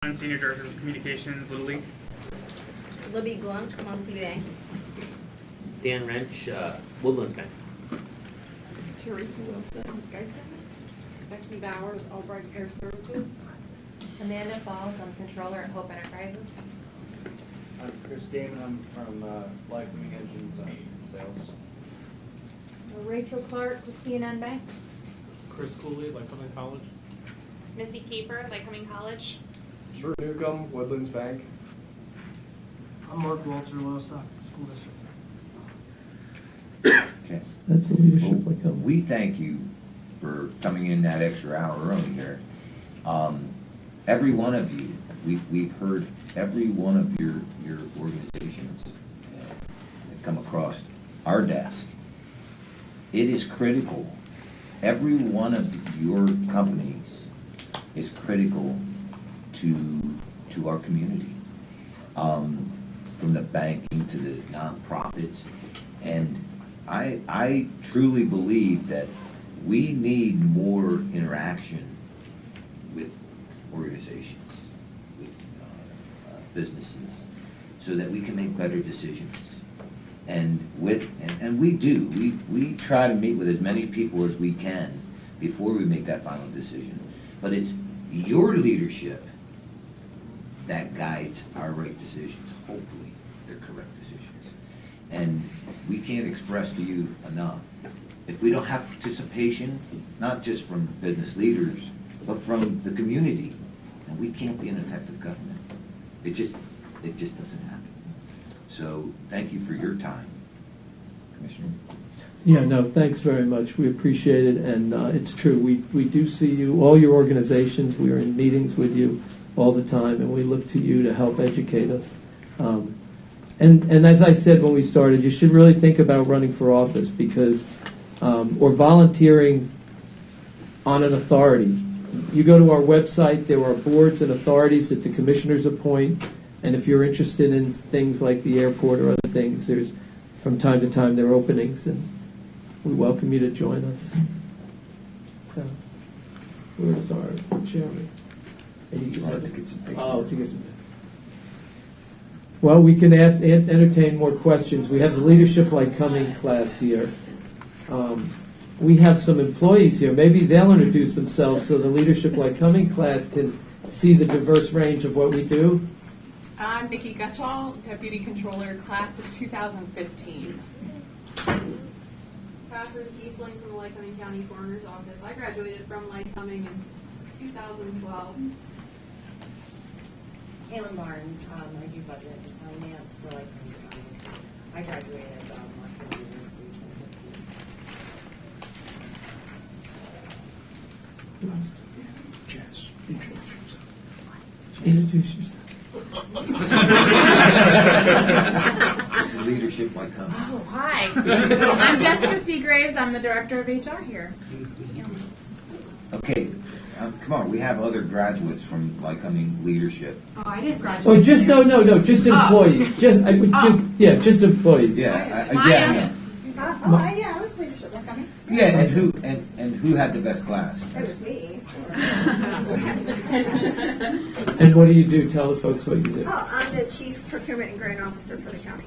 I'm Senior Director of Communications, Little League. Libby Glunk, I'm on CBA. Dan Wrench, Woodlands Bank. Teresa Wilson, Geisel. Becky Bowers, Albright Air Services. Amanda Falls, I'm Controller at Hope Enterprises. I'm Chris Gaiman, I'm from Lycoming Engines and Sales. Rachel Clark with CNN Bank. Chris Cooley, Lycoming College. Missy Keeper, Lycoming College. Drew Newcomb, Woodlands Bank. I'm Mark Walter, Loyola School District. Okay. That's the leadership Well, Lycoming. we thank you for coming in that extra hour early here. Every one of you, we've heard every one of your organizations that come across our desk. It is critical. Every one of your companies is critical to our community, from the banking to the nonprofits. And I truly believe that we need more interaction with organizations, with businesses, so that we can make better decisions. And we do. We try to meet with as many people as we can before we make that final decision. But it's your leadership that guides our right decisions. Hopefully, they're correct decisions. And we can't express to you enough. If we don't have participation, not just from business leaders, but from the community, then we can't be an effective government. It just doesn't happen. So thank you for your time, Commissioner. Yeah, no, thanks very much. We appreciate it, and it's true. We do see you, all your organizations. We are in meetings with you all the time, and we look to you to help educate us. And as I said when we started, you should really think about running for office because, or volunteering on an authority. You go to our website, there are boards and authorities that the commissioners appoint, and if you're interested in things like the airport or other things, there's, from time to time, there are openings, and we welcome you to join us. So, where is our chairman? To get some pictures. Oh, to get some. Well, we can entertain more questions. We have the Leadership Lycoming class here. We have some employees here. Maybe they'll introduce themselves so the Leadership Lycoming class can see the diverse range of what we do. I'm Nikki Gutschall, Deputy Controller, Class of 2015. Catherine Kiesling from the Lycoming County Coroner's Office. I graduated from Lycoming in 2012. Halen Barnes, I do budget and finance for Lycoming County. I graduated Montclair University in 2015. Jess, Introduce yourself. This is leadership Lycoming. Oh, hi. I'm Jessica Seagraves. I'm the Director of HR here. Okay, come on. We have other graduates from Lycoming leadership. Oh, I didn't graduate. Oh, just no, just employees. Just just employees. Yeah, Maya. Yeah, I was leadership Lycoming. Yeah, and who had the best class? It was me. And what do you do? Tell the folks what you do. Oh, I'm the Chief Procurement and Grant Officer for the county.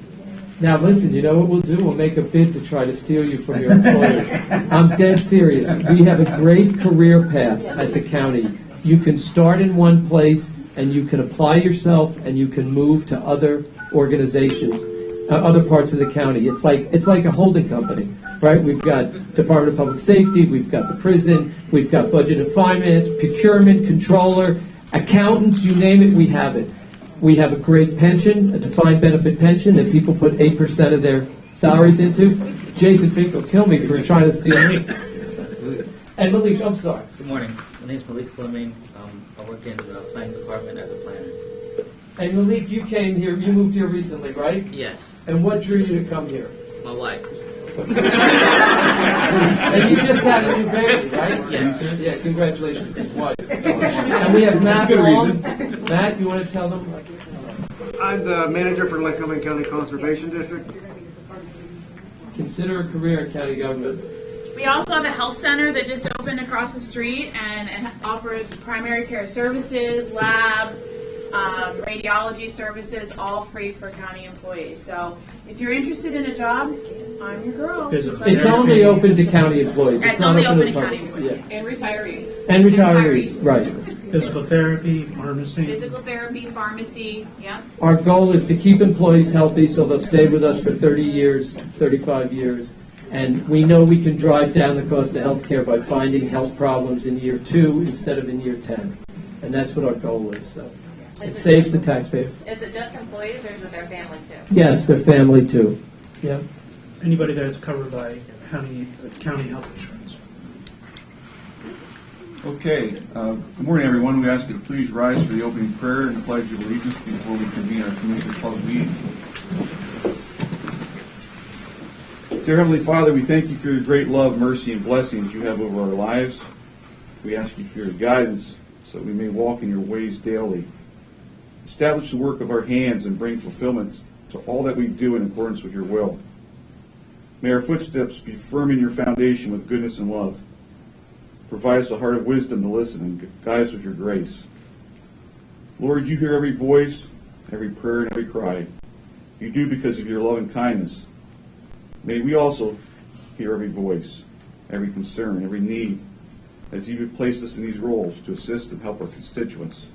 Now listen, you know what we'll do? We'll make a bid to try to steal you from your employers. I'm dead serious. We have a great career path at the county. You can start in one place and you can apply yourself and you can move to other organizations, other parts of the county. It's like a holding company, right? We've got Department of Public Safety, we've got the prison, we've got budget and finance, procurement, controller, accountants, you name it, we have it. We have a great pension, a defined benefit pension that people put 8% of their salaries into. Jason Fink will kill me for trying to steal me. And Malik, I'm sorry. Good morning. My name is Malik Fleming. I work in the planning department as a planner. And Malik, you came here, you moved here recently, right? Yes. And what drew you to come here? My wife. And you just had a new baby, right? Yes. Yeah, congratulations to his wife. And we have Matt Long. Matt, you want to tell them? I'm the manager for Lycoming County Conservation District. Consider a career in county government. We also have a health center that just opened across the street and offers primary care services, lab, radiology services, all free for county employees. So if you're interested in a job, I'm your girl. Physical Just let me It's know. only open to county employees. It's not only open the to public. county employees. Yeah. And retirees. And Retirees. retirees, right. Physical therapy, pharmacy. Physical therapy, pharmacy, yeah. Our goal is to keep employees healthy so they'll stay with us for 30 years, 35 years. And we know we can drive down the cost of healthcare by finding health problems in year 2 instead of in year 10. And that's what our goal is. So it saves the taxpayer. Is it just employees or is it their family too? Yes, their family too. Yeah. Anybody that's covered by county health insurance. Okay, good morning, everyone. We ask you to please rise for the opening prayer and the pledge of allegiance before we convene our Commissioner Public meeting. Dear Heavenly Father, we thank you for your great love, mercy, and blessings you have over our lives. We ask you for your guidance so that we may walk in your ways daily. Establish the work of our hands and bring fulfillment to all that we do in accordance with your will. May our footsteps be firm in your foundation with goodness and love. Provide us a heart of wisdom to listen and guide us with your grace. Lord, you hear every voice, every prayer, and every cry. You do because of your love and kindness. May we also hear every voice, every concern, every need, as you have placed us in these roles to assist and help our constituents.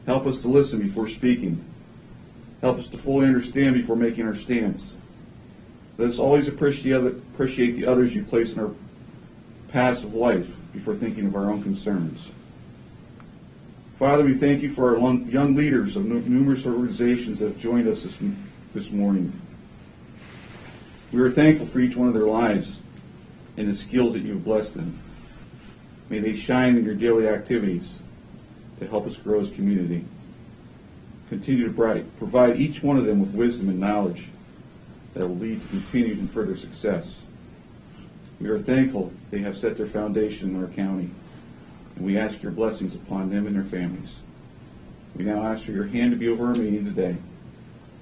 Help us to listen before speaking. Help us to fully understand before making our stance. Let us always appreciate the others you place in our paths of life before thinking of our own concerns. Father, we thank you for our young leaders of numerous organizations that have joined us this morning. We are thankful for each one of their lives and the skills that you have blessed them. May they shine in your daily activities to help us grow as a community. Continue to provide each one of them with wisdom and knowledge that will lead to continued and further success. We are thankful they have set their foundation in our county, and we ask your blessings upon them and their families. We now ask for your hand to be over our meeting today.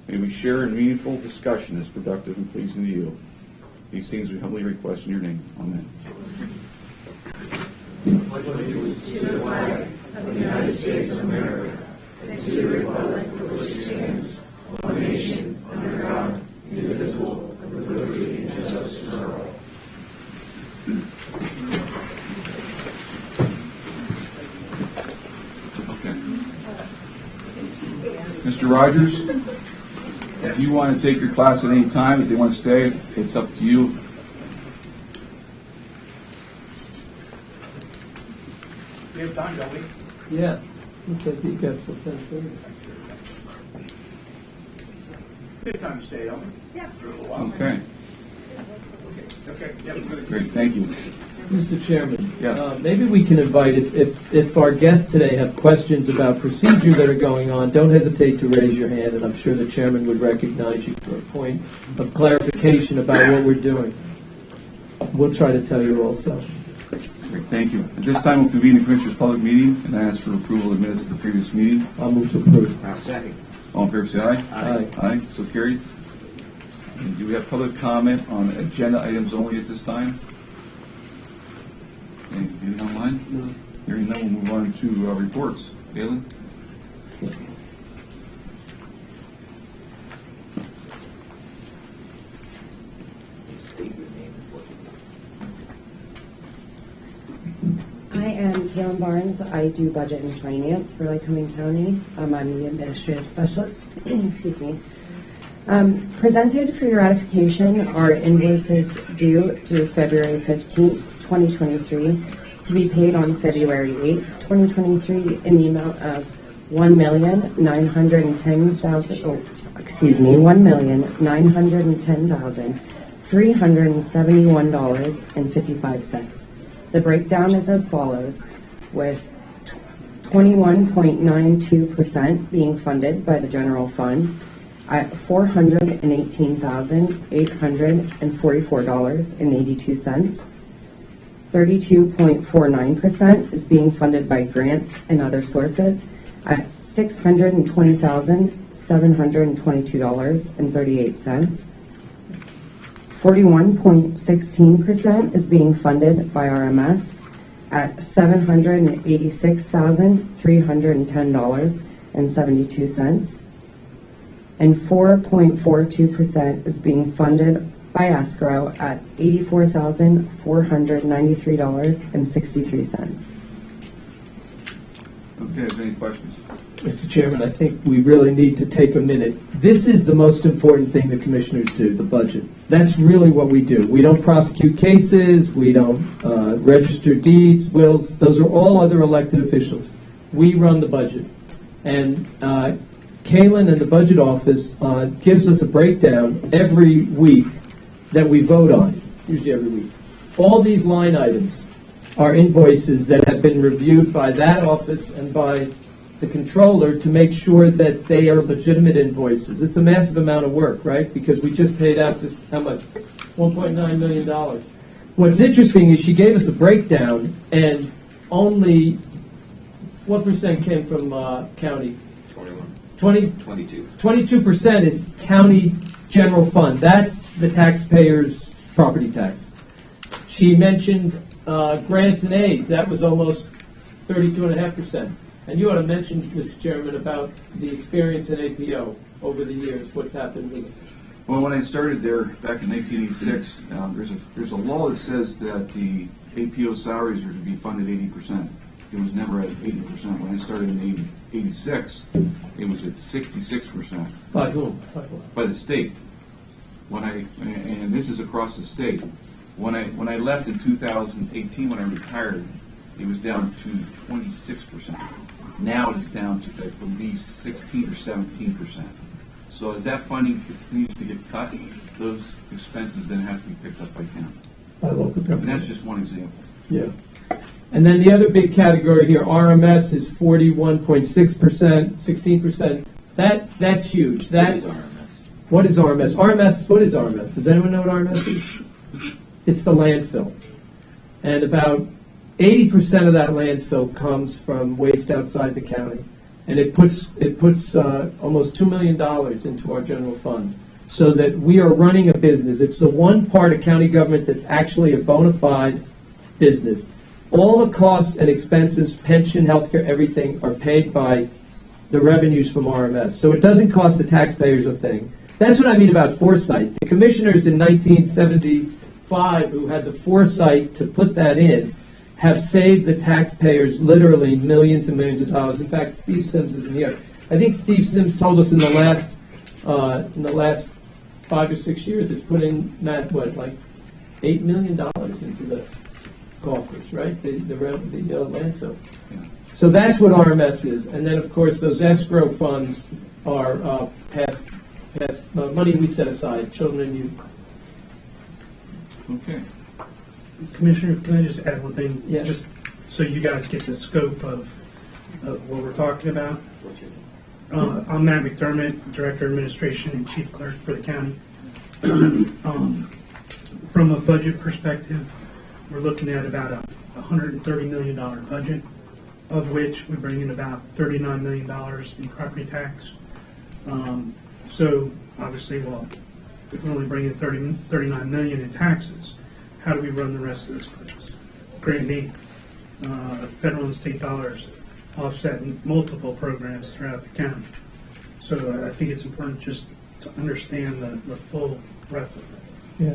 May we share in meaningful discussion that's productive and pleasing to you. These things we humbly request in your name. Amen. To the flag of the United States of America and to the republic for which it stands, one nation, under God, indivisible, with liberty and justice for all. Okay. Mr. Rogers, if you want to take your class at any time, if you want to stay, it's up to you. We have time, don't we? Yeah. Looks like you got till 10:30. We have time to stay, don't we? Yeah. For a little while. Okay. Okay. Yeah, good. Great. Thank you. Mr. Chairman, Yes. maybe we can invite, if our guests today have questions about procedures that are going on, don't hesitate to raise your hand, and I'm sure the chairman would recognize you for a point of clarification about what we're doing. We'll try to tell you also. Great. Thank you. At this time, we'll convene the Commissioners' public meeting and ask for approval of minutes of the previous meeting. I'll move to approve. Second. All in favor, say aye. Aye. Aye. So carried. And do we have public comment on agenda items only at this time? Anything online? No. Hearing none, we'll move on to reports. Galen? I am Karen Barnes. I do budget and finance for Lycoming County. I'm the administrative specialist. Excuse me. Presented for your ratification are invoices due February 15th, 2023, to be paid on February 8th, 2023, in the amount of $1,910,371.55. The breakdown is as follows, with 21.92% being funded by the general fund at $418,844.82. 32.49% is being funded by grants and other sources at $620,722.38. 41.16% is being funded by RMS at $786,310.36. $1,000,000.72. And 4.42% is being funded by escrow at $84,493.63. Okay, is there any questions? Mr. Chairman, I think we really need to take a minute. This is the most important thing the commissioners do, the budget. That's really what we do. We don't prosecute cases, we don't register deeds, wills. Those are all other elected officials. We run the budget. And Kaylin and the budget office gives us a breakdown every week that we vote on, usually every week. All these line items are invoices that have been reviewed by that office and by the controller to make sure that they are legitimate invoices. It's a massive amount of work, right? Because we just paid out this, how much? $1.9 million. What's interesting is she gave us a breakdown, and only what percent came from county? 22% is county general fund. That's the taxpayers' property tax. She mentioned grants and aids. That was almost 32.5%. And you ought to mention, Mr. Chairman, about the experience in APO over the years, what's happened with it. Well, when I started there back in 1986, there's a law that says that the APO salaries are to be funded 80%. It was never at 80%. When I started in 86, it was at 66%. By whom? By the state. And this is across the state. When I left in 2018, when I retired, it was down to 26%. Now it is down to, I believe, 16 or 17%. So as that funding continues to get cut, those expenses then have to be picked up by county. By local government. And that's just one example. Yeah. And then the other big category here, RMS, is 41.6%, 16%. That's huge. What is RMS? What is RMS? Does anyone know what RMS is? It's the landfill. And about 80% of that landfill comes from waste outside the county. And it puts almost $2 million into our general fund, so that we are running a business. It's the one part of county government that's actually a bona fide business. All the costs and expenses, pension, healthcare, everything are paid by the revenues from RMS. So it doesn't cost the taxpayers a thing. That's what I mean about foresight. The commissioners in 1975 who had the foresight to put that in have saved the taxpayers literally millions and millions of dollars. In fact, Steve Sims isn't here. I think Steve Sims told us in the last 5 or 6 years, it's put in like $8 million into the coffers, right? The landfill. Yeah. So that's what RMS is. And then, of course, those escrow funds are past money we set aside, children and youth. Okay. Commissioner, can I just add one thing? Yeah. Just so you guys get the scope of what we're talking about. I'm Matt McDermott, Director of Administration and Chief Clerk for the county. From a budget perspective, we're looking at about a $130 million budget, of which we bring in about $39 million in property tax. So obviously, well, if we only bring in $39 million in taxes, how do we run the rest of this place? Granted, federal and state dollars offset multiple programs throughout the county. So I think it's important just to understand the full breadth of it. Yeah.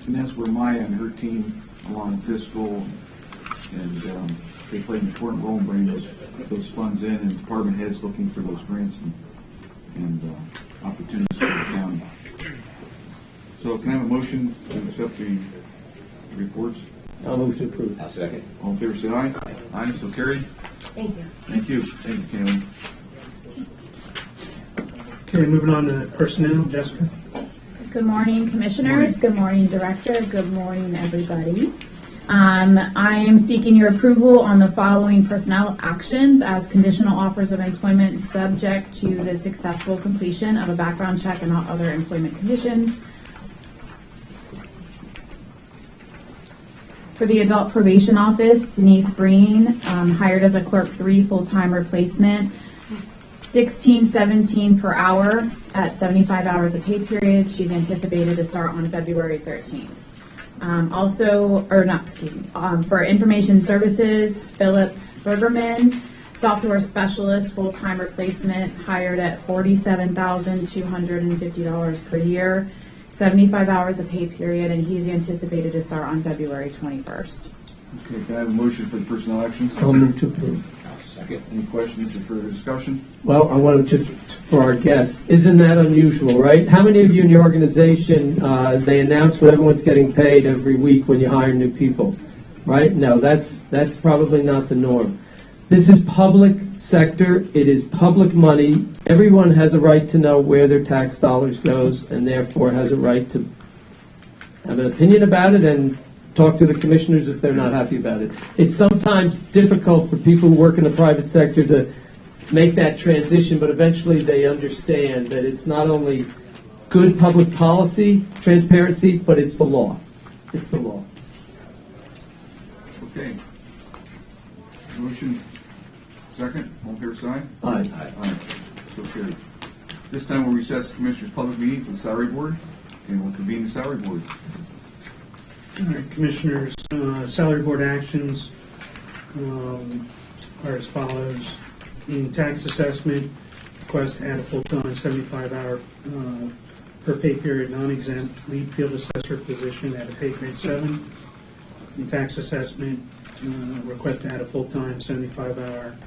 And that's where Maya and her team, along with fiscal, and they play an important role in bringing those funds in, and department heads looking for those grants and opportunities for the county. So can I have a motion to accept the reports? I'll move to approve. I'll second. All in favor, say aye. Aye, so carried. Thank you. Thank you. Thank you, Kaylee. Okay, moving on to personnel, Jessica. Good morning, Commissioners. Good morning, Director. Good morning, everybody. I am seeking your approval on the following personnel actions as conditional offers of employment subject to the successful completion of a background check and all other employment conditions. For the Adult Probation Office, Denise Breen, hired as a Clerk 3 full-time replacement, $16.17 per hour at 75 hours a pay period. She's anticipated to start on February 13th. For Information Services, Philip Bergerman, Software specialist, full-time replacement, hired at $47,250 per year, 75 hours of pay period, and he's anticipated to start on February 21st. Okay, can I have a motion for the personnel actions? I'll move to approve. Second. Any questions or further discussion? Well, I want to just, for our guests, isn't that unusual, right? How many of you in your organization, they announce what everyone's getting paid every week when you hire new people, right? No, that's probably not the norm. This is public sector. It is public money. Everyone has a right to know where their tax dollars goes, and therefore has a right to have an opinion about it and talk to the commissioners if they're not happy about it. It's sometimes difficult for people who work in the private sector to make that transition, but eventually they understand that it's not only good public policy, transparency, but it's the law. It's the law. Okay. Motion second. All fair side? Aye. Aye. So carried. This time we'll recess the Commissioners' public meeting for the salary board, and we'll convene the salary board. All right, Commissioners, salary board actions are as follows. In tax assessment, request to add a full-time 75-hour per pay period non-exempt lead field assessor position at a pay grade 7. In tax assessment, request to add a full-time 75-hour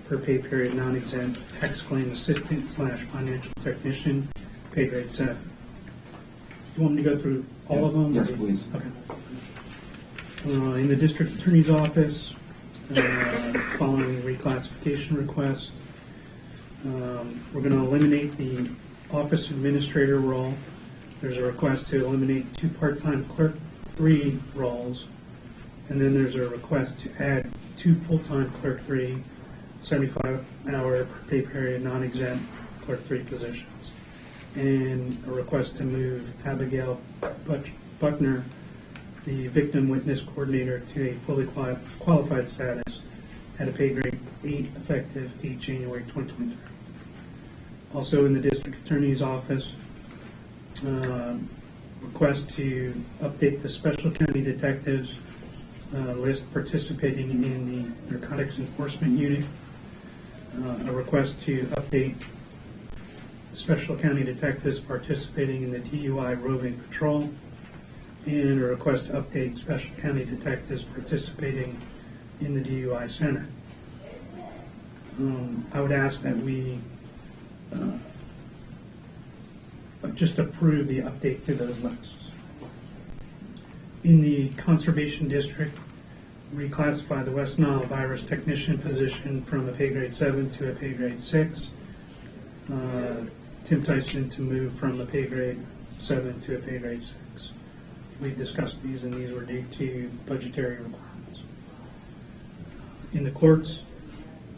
per pay period non-exempt tax claim assistant / financial technician, pay grade 7. You want me to go through all of them? Yes, please. Okay. In the district attorney's office, following reclassification request, we're going to eliminate the office administrator role. There's a request to eliminate 2 part-time clerk 3 roles, and then there's a request to add 2 full-time clerk 3, 75-hour per pay period non-exempt clerk 3 positions, and a request to move Abigail Buckner, the victim witness coordinator, to a fully qualified status at a pay grade 8 effective 8 January 2023. Also in the district attorney's office, request to update the special county detectives list participating in the narcotics enforcement unit, a request to update special county detectives participating in the DUI roving patrol, and a request to update special county detectives participating in the DUI center. I would ask that we just approve the update to those lists. In the conservation district, reclassify the West Nile virus technician position from a pay grade 7 to a pay grade 6. Tim Tyson to move from a pay grade 7 to a pay grade 6. We discussed these, and these were due to budgetary requirements. In the clerks,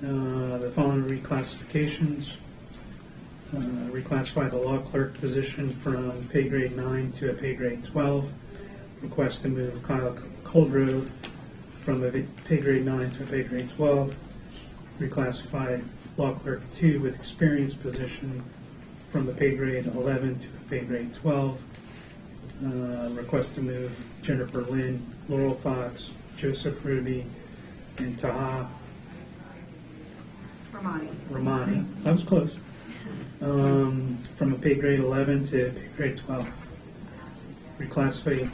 the following reclassifications. Reclassify the law clerk position from pay grade 9 to a pay grade 12. Request to move Kyle Coldrow from a pay grade 9 to a pay grade 12. Reclassify law clerk 2 with experience position from the pay grade 11 to a pay grade 12. Request to move Jennifer Lynn, Laurel Fox, Joseph Ruby, and Taha Ramani. That was close. From a pay grade 11 to a pay grade 12. Reclassify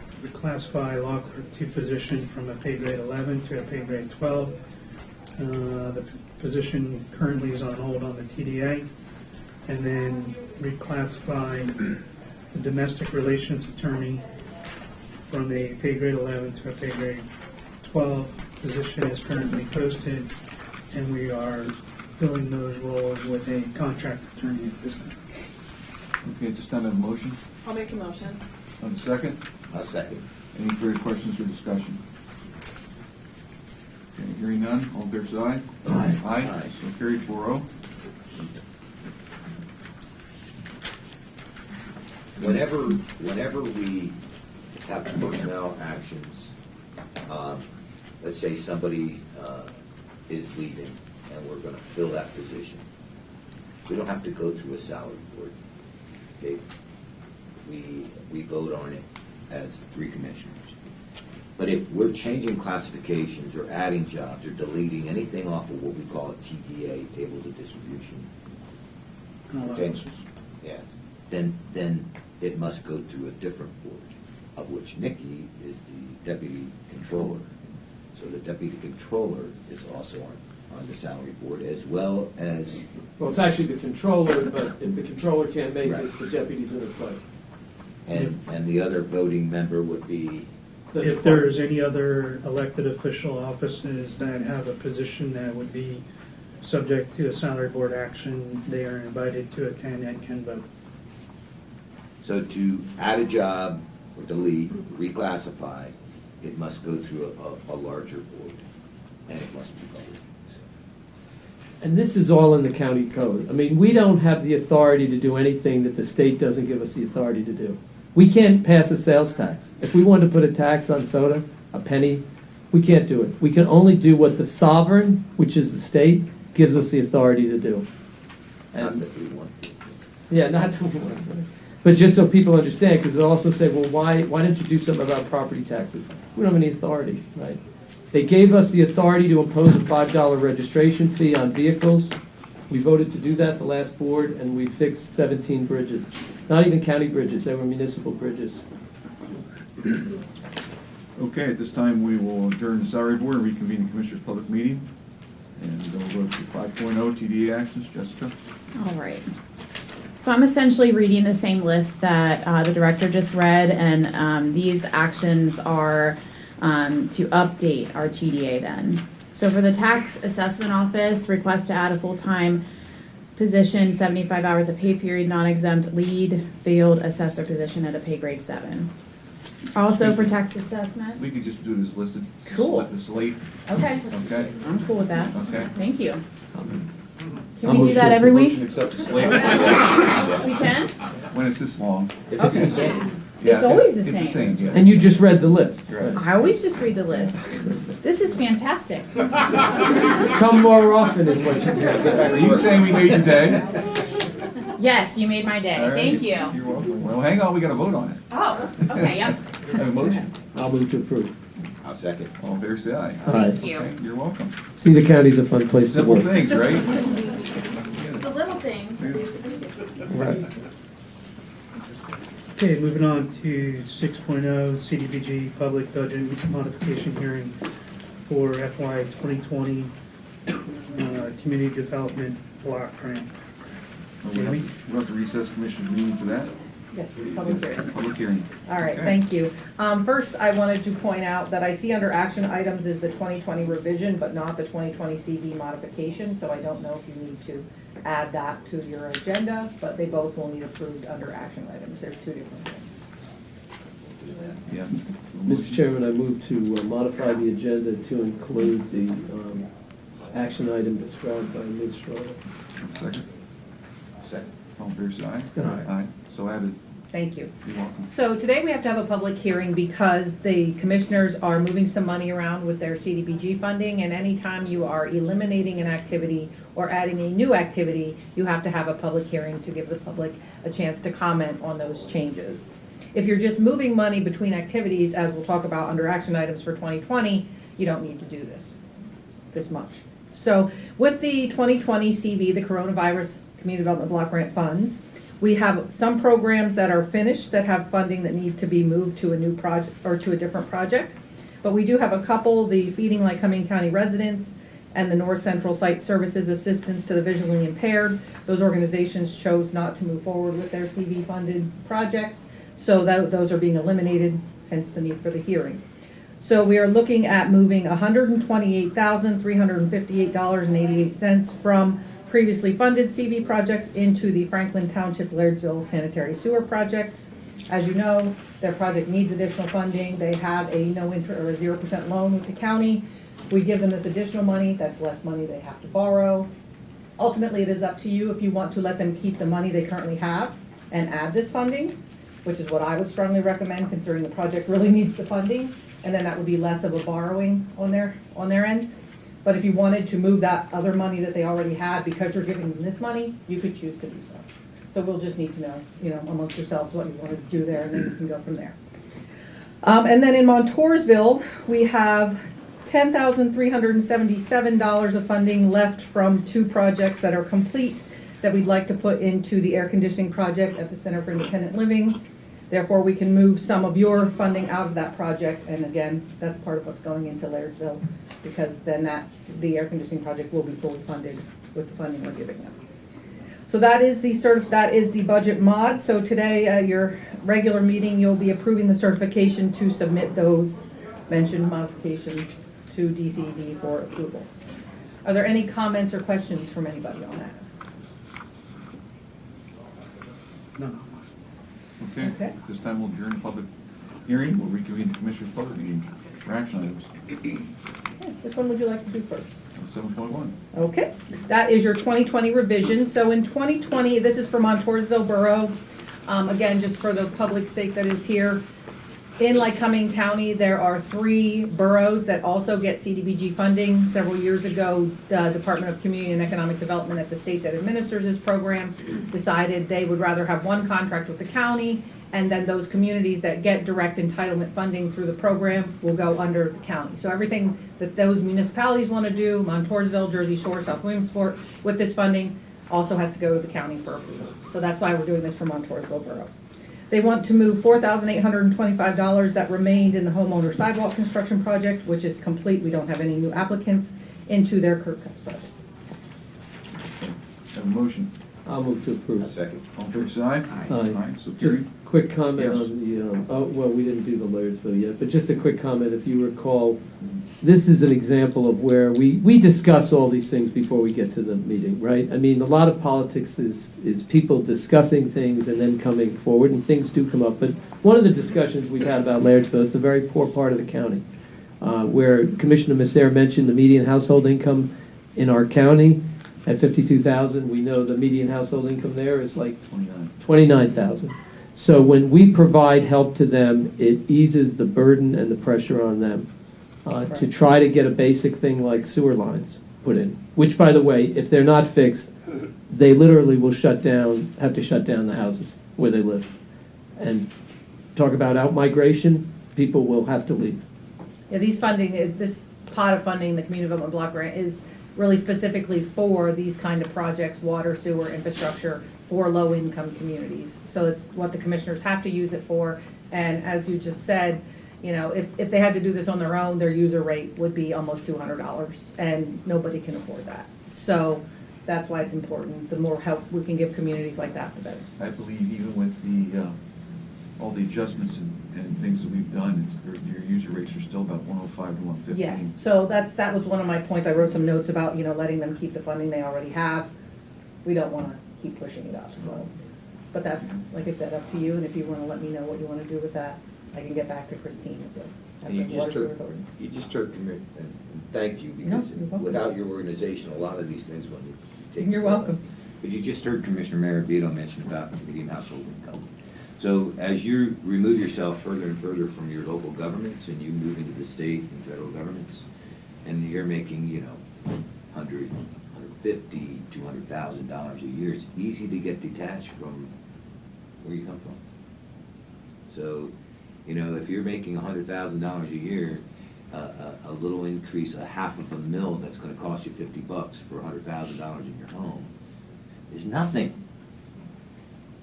law clerk 2 position from a pay grade 11 to a pay grade 12. The position currently is on hold on the TDA. And then reclassify the domestic relations attorney from a pay grade 11 to a pay grade 12. Position is currently posted, and we are filling those roles with a contract attorney at this time. Okay, at this time I have a motion. I'll make a motion. On the second? I'll second. Any further questions or discussion? Okay, hearing none, all fair side? Aye. Aye. So carried 4-0. Whenever we have personnel actions, let's say somebody is leaving and we're going to fill that position, we don't have to go through a salary board. Okay, we vote on it as 3 commissioners. But if we're changing classifications or adding jobs or deleting anything off of what we call a TDA, tables of distribution, okay, yeah, then it must go through a different board, of which Nikki is the deputy controller. So the deputy controller is also on the salary board, as well as, Well, it's actually the controller, but if the controller can't make Right. it, the deputy's in the play. and the other voting member would be, If there's any other elected official offices that have a position that would be subject to a salary board action, they are invited to attend and can vote. so to add a job or delete, reclassify, it must go through a larger board, and it must be voted. And this is all in the county code. I mean, we don't have the authority to do anything that the state doesn't give us the authority to do. We can't pass a sales tax. If we wanted to put a tax on soda, a penny, we can't do it. We can only do what the sovereign, which is the state, gives us the authority to do. Not that we want to. Yeah, not that we want to. But just so people understand, because they'll also say, well, why didn't you do something about property taxes? We don't have any authority, right? They gave us the authority to impose a $5 registration fee on vehicles. We voted to do that the last board, and we fixed 17 bridges. Not even county bridges, they were municipal bridges. Okay, at this time, we will adjourn the salary board and reconvene the Commissioners' public meeting. And we'll go to 5.0 TDA actions. Jessica? All right. So I'm essentially reading the same list that the director just read, and these actions are to update our TDA then. So for the tax assessment office, request to add a full-time position, 75 hours of pay period, non-exempt lead field assessor position at a pay grade 7. Also for tax assessment. We could just do it as listed. Cool. The slate. Okay. Okay. I'm cool with that. Okay. Thank you. Can I'll we do that every motion week? to accept the slate. We can? When it's this long. If it's the same. Yeah, It's always the It's the same. same, yeah. And you just read the list. Right. I always just read the list. This is fantastic. Come more often is what you Are do. you saying we made your day? Yes, you made my day. All right. Thank you. You're welcome. Well, hang on, we got to vote on it. Oh, okay, yep. Have a motion? I'll move to approve. I'll second. All in favor, say aye. Aye. Thank you. Okay, you're welcome. See, the county's a fun place to Simple work. things, right? The little things. Right. Okay, moving on to 6.0 CDBG public budget modification hearing for FY 2020 community development block grant. We'll have to recess Commissioners meeting for that. Yes, public hearing. Public hearing. All right, Okay. thank you. First, I wanted to point out that I see under action items is the 2020 revision, but not the 2020 CV modification, so I don't know if you need to add that to your agenda, but they both will need approved under action items. There's two different things. Yeah. Mr. Chairman, I move to modify the agenda to include the action item described by Ms. Schroeder. Second. Second. All in favor, say aye. Aye. Aye. So added. Thank you. You're welcome. So today we have to have a public hearing because the commissioners are moving some money around with their CDBG funding, and anytime you are eliminating an activity or adding a new activity, you have to have a public hearing to give the public a chance to comment on those changes. If you're just moving money between activities, as we'll talk about under action items for 2020, you don't need to do this much. So with the 2020 CV, the Coronavirus Community Development Block Grant funds, we have some programs that are finished that have funding that need to be moved to a new project or to a different project. But we do have a couple, the Feeding Lycoming County Residents and the North Central Site Services Assistance to the Visually Impaired. Those organizations chose not to move forward with their CV funded projects. So those are being eliminated, hence the need for the hearing. So we are looking at moving $128,358.88 from previously funded CV projects into the Franklin Township Lairdsville Sanitary Sewer Project. As you know, their project needs additional funding. They have a no interest or a 0% loan with the county. We give them this additional money. That's less money they have to borrow. Ultimately, it is up to you if you want to let them keep the money they currently have and add this funding, which is what I would strongly recommend considering the project really needs the funding. And then that would be less of a borrowing on their end. But if you wanted to move that other money that they already had because you're giving them this money, you could choose to do so. So we'll just need to know, amongst yourselves what you want to do there, and then you can go from there. And then in Montoursville, we have $10,377 of funding left from 2 projects that are complete that we'd like to put into the air conditioning project at the Center for Independent Living. Therefore, we can move some of your funding out of that project, and again, that's part of what's going into Lairdsville, because then the air conditioning project will be fully funded with the funding we're giving them. So that is the budget mod. So today, at your regular meeting, you'll be approving the certification to submit those mentioned modifications to DCED for approval. Are there any comments or questions from anybody on that? No. Okay. Okay. This time we'll adjourn the public hearing. We'll reconvene the Commissioners' public meeting for action items. Okay. Which one would you like to do first? 7.1. Okay, that is your 2020 revision. So in 2020, this is for Montoursville Borough. Again, just for the public's sake that is here, in Lycoming County, there are 3 boroughs that also get CDBG funding. Several years ago, the Department of Community and Economic Development at the state that administers this program decided they would rather have one contract with the county, and then those communities that get direct entitlement funding through the program will go under the county. So everything that those municipalities want to do, Montoursville, Jersey Shore, South Williamsport, with this funding, also has to go to the county for approval. So that's why we're doing this for Montoursville Borough. They want to move $4,825 that remained in the homeowner sidewalk construction project, which is complete. We don't have any new applicants, into their curb cuts project. Have a motion. I'll move to approve. Second. All fair side? Aye. So Just carried. quick comment Yes. on the, well, we didn't do the Lairdsville yet, but just a quick comment. If you recall, this is an example of where we discuss all these things before we get to the meeting, right? I mean, a lot of politics is people discussing things and then coming forward, and things do come up. But one of the discussions we've had about Lairdsville, it's a very poor part of the county, where Commissioner Messer mentioned the median household income in our county at $52,000. We know the median household income there is like 29,000. So when we provide help to them, it eases the burden and the pressure on them to try to get a basic thing like sewer lines put in. Which, by the way, if they're not fixed, they literally will have to shut down the houses where they live. And talk about out-migration, people will have to leave. Yeah, this pot of funding, the Community Development Block Grant, is really specifically for these kind of projects, water, sewer, infrastructure, for low-income communities. So it's what the commissioners have to use it for. And as you just said, you know, if they had to do this on their own, their user rate would be almost $200, and nobody can afford that. So that's why it's important. The more help we can give communities like that, the better. I believe even with the all the adjustments and things that we've done, your user rates are still about 105 to 115. Yes, so that was one of my points. I wrote some notes about, you know, letting them keep the funding they already have. We don't want to keep pushing it up, so. But that's, like I said, up to you, and if you want to let me know what you want to do with that, I can get back to Christine at the Water Sewer Authority. You just heard from me, and thank you, No, because you're welcome. without your organization, a lot of these things wouldn't take. You're welcome. But you just heard Commissioner Maravito mention about median household income. So as you remove yourself further and further from your local governments and you move into the state and federal governments, and you're making, you know, $100,000, $150,000, $200,000 a year, it's easy to get detached from where you come from. So, you know, if you're making $100,000 a year, a little increase, a half of a mil that's going to cost you $50 for $100,000 in your home is nothing.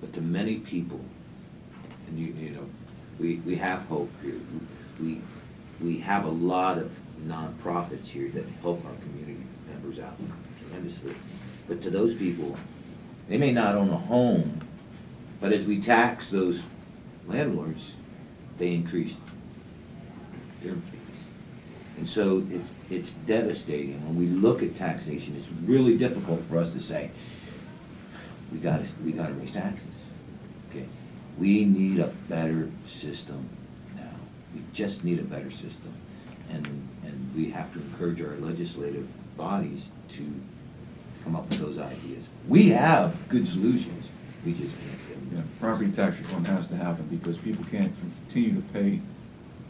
But to many people, and you know, we have hope here. We have a lot of nonprofits here that help our community members out tremendously. But to those people, they may not own a home, but as we tax those landlords, they increase their fees. And so it's devastating. When we look at taxation, it's really difficult for us to say, we gotta raise taxes. Okay. We need a better system now. We just need a better system. And we have to encourage our legislative bodies to come up with those ideas. We have good solutions. We just can't get them. Yeah, property tax reform has to happen because people can't continue to pay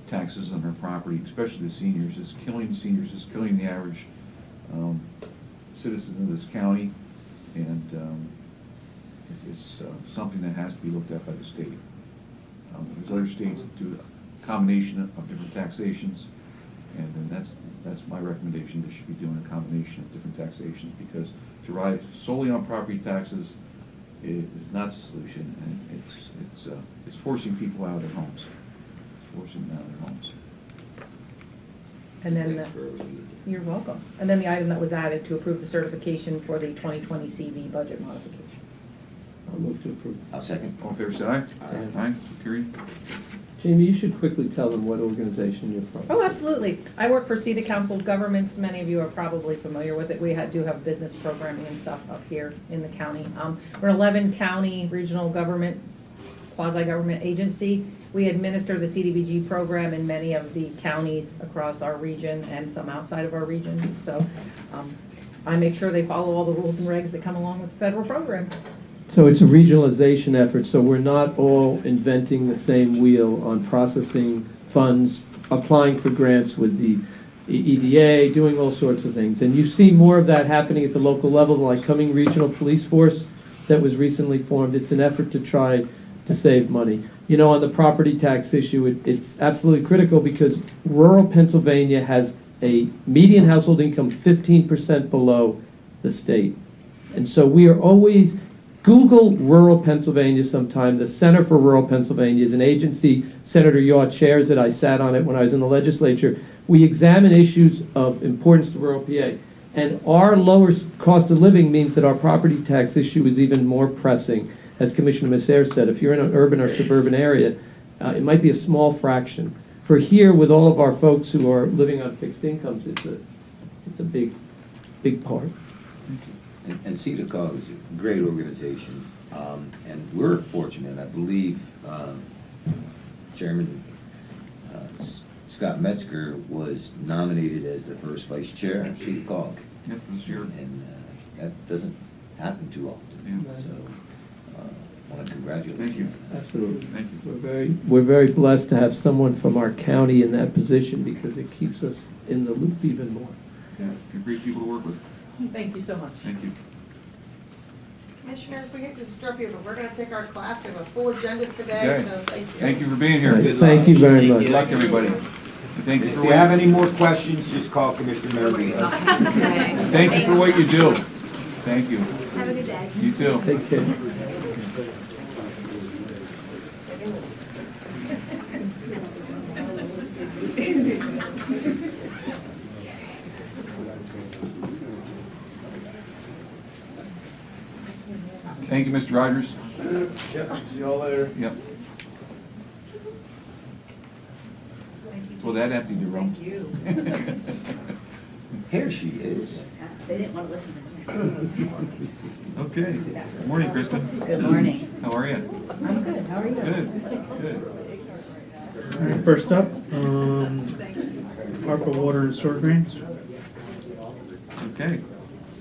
taxes on their property, especially the seniors. It's killing seniors. It's killing the average citizen of this county, and it's something that has to be looked at by the state. There's other states that do combination of different taxations. And then that's my recommendation. They should be doing a combination of different taxations, because to rely solely on property taxes is not the solution, and it's forcing people out of their homes. It's forcing them out of their homes. And then, you're welcome. And then the item that was added to approve the certification for the 2020 CV budget modification. I'll move to approve. I'll second. All in favor, say aye. Aye, so carried. Jamie, you should quickly tell them what organization you're from. Oh, absolutely. I work for CETA Council of Governments. Many of you are probably familiar with it. We do have business programming and stuff up here in the county. We're an 11-county regional government, quasi-government agency. We administer the CDBG program in many of the counties across our region and some outside of our region. So I make sure they follow all the rules and regs that come along with the federal program. So it's a regionalization effort, so we're not all inventing the same wheel on processing funds, applying for grants with the EDA, doing all sorts of things. And you see more of that happening at the local level, the Lycoming Regional Police Force that was recently formed. It's an effort to try to save money. You know, on the property tax issue, it's absolutely critical, because rural Pennsylvania has a median household income 15% below the state. And so we are always, Google rural Pennsylvania sometime. The Center for Rural Pennsylvania is an agency, Senator Yaw chairs it, I sat on it when I was in the legislature. We examine issues of importance to rural PA. And our lower cost of living means that our property tax issue is even more pressing. As Commissioner Messer said, if you're in an urban or suburban area, it might be a small fraction. For here, with all of our folks who are living on fixed incomes, it's a big part. And CEDACOG is a great organization, and we're fortunate. I believe Chairman Scott Metzger was nominated as the first vice chair of CEDACOG. Yep, this year. And that doesn't happen too often. Yeah. So I want to congratulate Thank you. Absolutely. Thank you. We're very blessed to have someone from our county in that position, because it keeps us in the loop even more. Yeah, you're great people to work with. Thank you so much. Thank you. Commissioners, we hate to disrupt you, but we're going to take our class. We have a full agenda today, Okay. so thank you. Thank you for being here. Good Thank you very much. Good luck, everybody. And thank you If for you have any more questions, just call Commissioner Merville. Thank you for what you do. Thank you. Have a good day. You too. Take care. Thank you, Mr. Rogers. Yep, see y'all later. Yep. Well, that emptied the room. Thank you. Here she is. They didn't want to listen to me. Okay. Good morning, Kristen. Good morning. How are you? I'm good. How are you? Good. Good. All right, first up, ARPA water and sewer grants. Okay.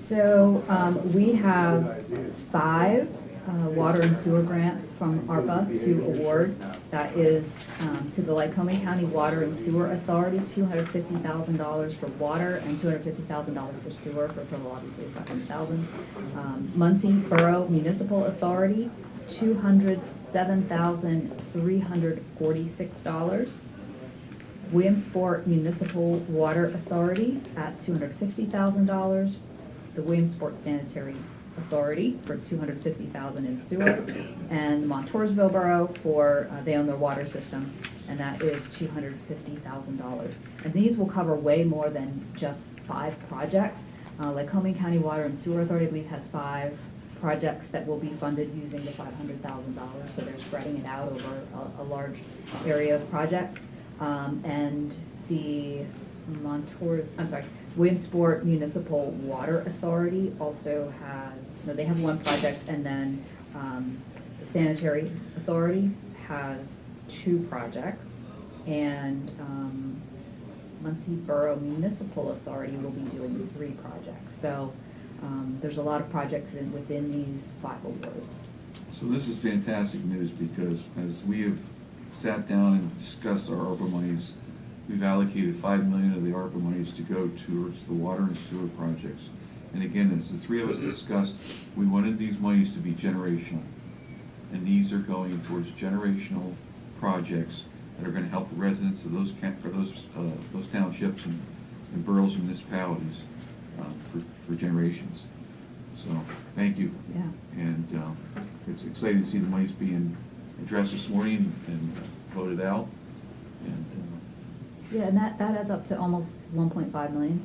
So we have 5 water and sewer grants from ARPA to award. That is to the Lycoming County Water and Sewer Authority, $250,000 for water and $250,000 for sewer, for a total obviously of $500,000. Muncie Borough Municipal Authority, $207,346. Williamsport Municipal Water Authority at $250,000. The Williamsport Sanitary Authority for $250,000 in sewer, and Montoursville Borough for they own their water system, and that is $250,000. And these will cover way more than just 5 projects. Lycoming County Water and Sewer Authority, I believe, has 5 projects that will be funded using the $500,000. So they're spreading it out over a large area of projects. And the Williamsport Municipal Water Authority also has, no, they have 1 project, and then the Sanitary Authority has 2 projects, and Muncie Borough Municipal Authority will be doing 3 projects. So there's a lot of projects within these 5 awards. So this is fantastic news, because as we have sat down and discussed our ARPA monies, we've allocated $5 million of the ARPA monies to go towards the water and sewer projects. And again, as the 3 of us discussed, we wanted these monies to be generational. And these are going towards generational projects that are gonna help the residents of those those townships and boroughs and municipalities for generations. So, thank you. Yeah. And it's exciting to see the money's being addressed this morning and voted out. And Yeah, and that adds up to almost 1.5 million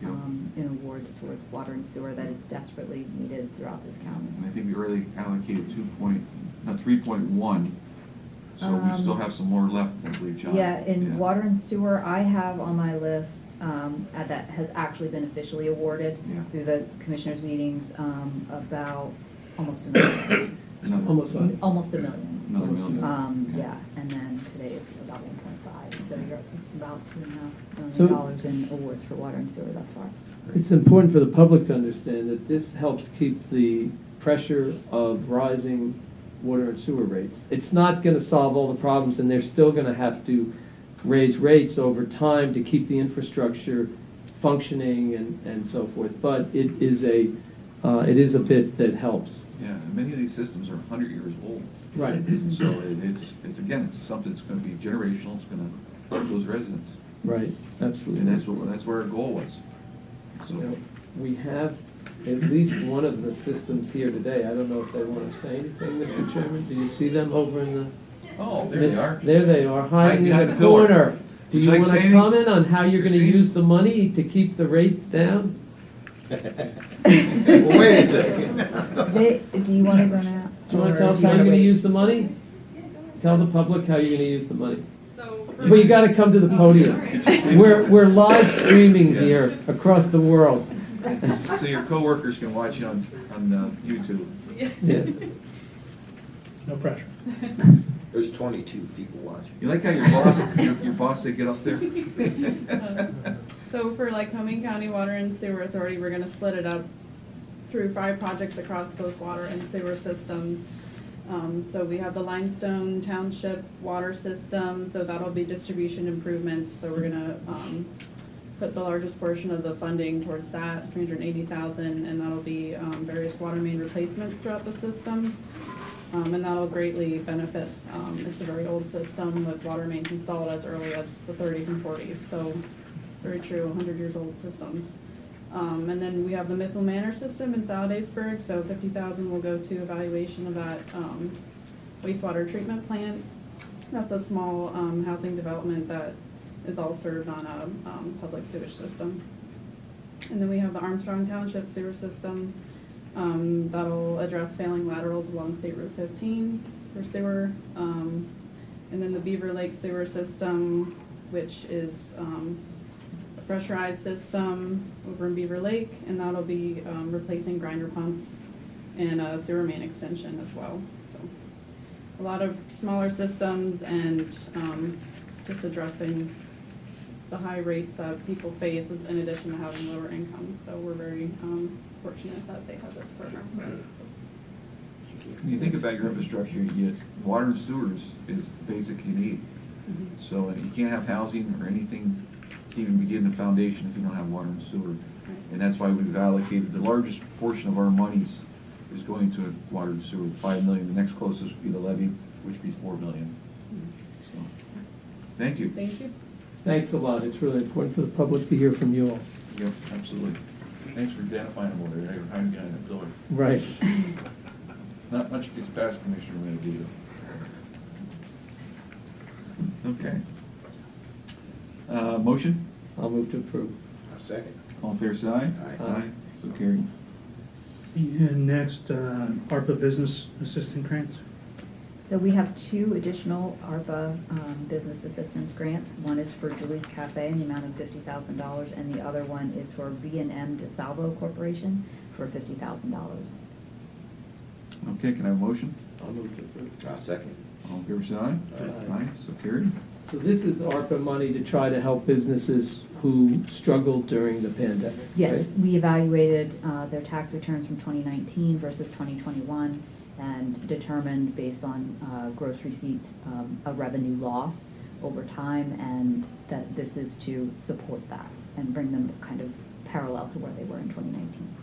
Yep. in awards towards water and sewer that is desperately needed throughout this county. and I think we already allocated 3.1, so we still have some more left, I believe, John. Yeah, in water and sewer, I have on my list, that has actually been officially awarded Yeah. through the commissioners' meetings, about almost a million. Almost what? Almost a million. Another million. Yeah, and then today it's about 1.5, so you're up to about $2.5 So- million in awards for water and sewer thus far. It's important for the public to understand that this helps keep the pressure of rising water and sewer rates. It's not going to solve all the problems, and they're still going to have to raise rates over time to keep the infrastructure functioning and so forth. But it is a bit that helps. Yeah, and many of these systems are 100 years old. Right. So it's again, it's something that's going to be generational, it's going to help those residents. Right, absolutely. And that's where our goal was. So, You know, we have at least one of the systems here today. I don't know if they want to say anything, Mr. Chairman. Do you see them over in the? oh, there they are. There they are, hiding in behind the the pillar. corner. Do Would you you like want to to say comment on how you're going to Christine? use the money to keep the rates down? Well, wait a second. Do you want to go now? Do you want to tell us how you're going to use the money? Tell the public how you're going to use the money. So, Well, you got to come to the podium. We're live streaming here across the world. So your coworkers can watch you on YouTube. Yeah. No pressure. There's 22 people watching. You like how your boss said get up there? So for Lycoming County Water and Sewer Authority, we're gonna split it up through 5 projects across both water and sewer systems. So we have the Limestone Township Water System, so that'll be distribution improvements. So we're gonna put the largest portion of the funding towards that, 380,000, and that'll be various water main replacements throughout the system. And that'll greatly benefit, it's a very old system with water mains installed as early as the 30s and 40s, so very true, 100 years old systems. And then we have the Mifflin Manor system in Saladesburg, so 50,000 will go to evaluation of that wastewater treatment plant. That's a small housing development that is all served on a public sewage system. And then we have the Armstrong Township sewer system. That'll address failing laterals along State Route 15 for sewer. And then the Beaver Lake sewer system, which is a pressurized system over in Beaver Lake, and that'll be replacing grinder pumps and a sewer main extension as well. So a lot of smaller systems and just addressing the high rates that people face in addition to having lower incomes. So we're very fortunate that they have this program for us. When you think about your infrastructure, water and sewers is the basic you need. So you can't have housing or anything to even begin the foundation if you don't have water and sewer. And that's why we've allocated the largest portion of our monies is going to water and sewer, 5 million. The next closest would be the levy, which would be 4 million. So, thank you. Thank you. Thanks a lot. It's really important for the public to hear from you all. Yep, absolutely. Thanks for identifying them over there. They were hiding behind that pillar. Right. Not much gets past Commissioner when I do that. Okay. Motion? I'll move to approve. Second. All fair side? Aye. So carried. And next, ARPA Business Assistant Grants. So we have 2 additional ARPA business assistance grants. One is for Julie's Cafe in the amount of $50,000, and the other one is for B&M DeSalvo Corporation for $50,000. Okay, can I have a motion? I'll move to approve. Second. All in favor, say aye. Aye, so carried. So this is ARPA money to try to help businesses who struggled during the pandemic, Yes, right? we evaluated their tax returns from 2019 versus 2021 and determined based on gross receipts a revenue loss over time, and that this is to support that and bring them kind of parallel to where they were in 2019.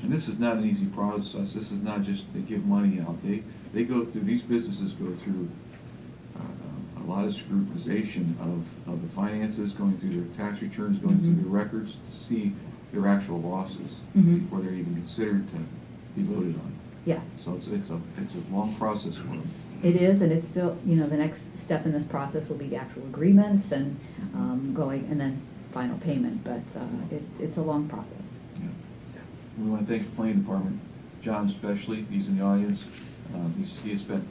And this is not an easy process. This is not just they give money out. They go through, these businesses go through a a lot of scrutinization of the finances, going through their tax returns, going through their records to see their actual losses before they're even considered to be voted on. Yeah. So it's a long process for them. It is, and it's still, the next step in this process will be the actual agreements and going, and then final payment, but it's a long process. We want to thank the planning department, John especially, he's in the audience. He has spent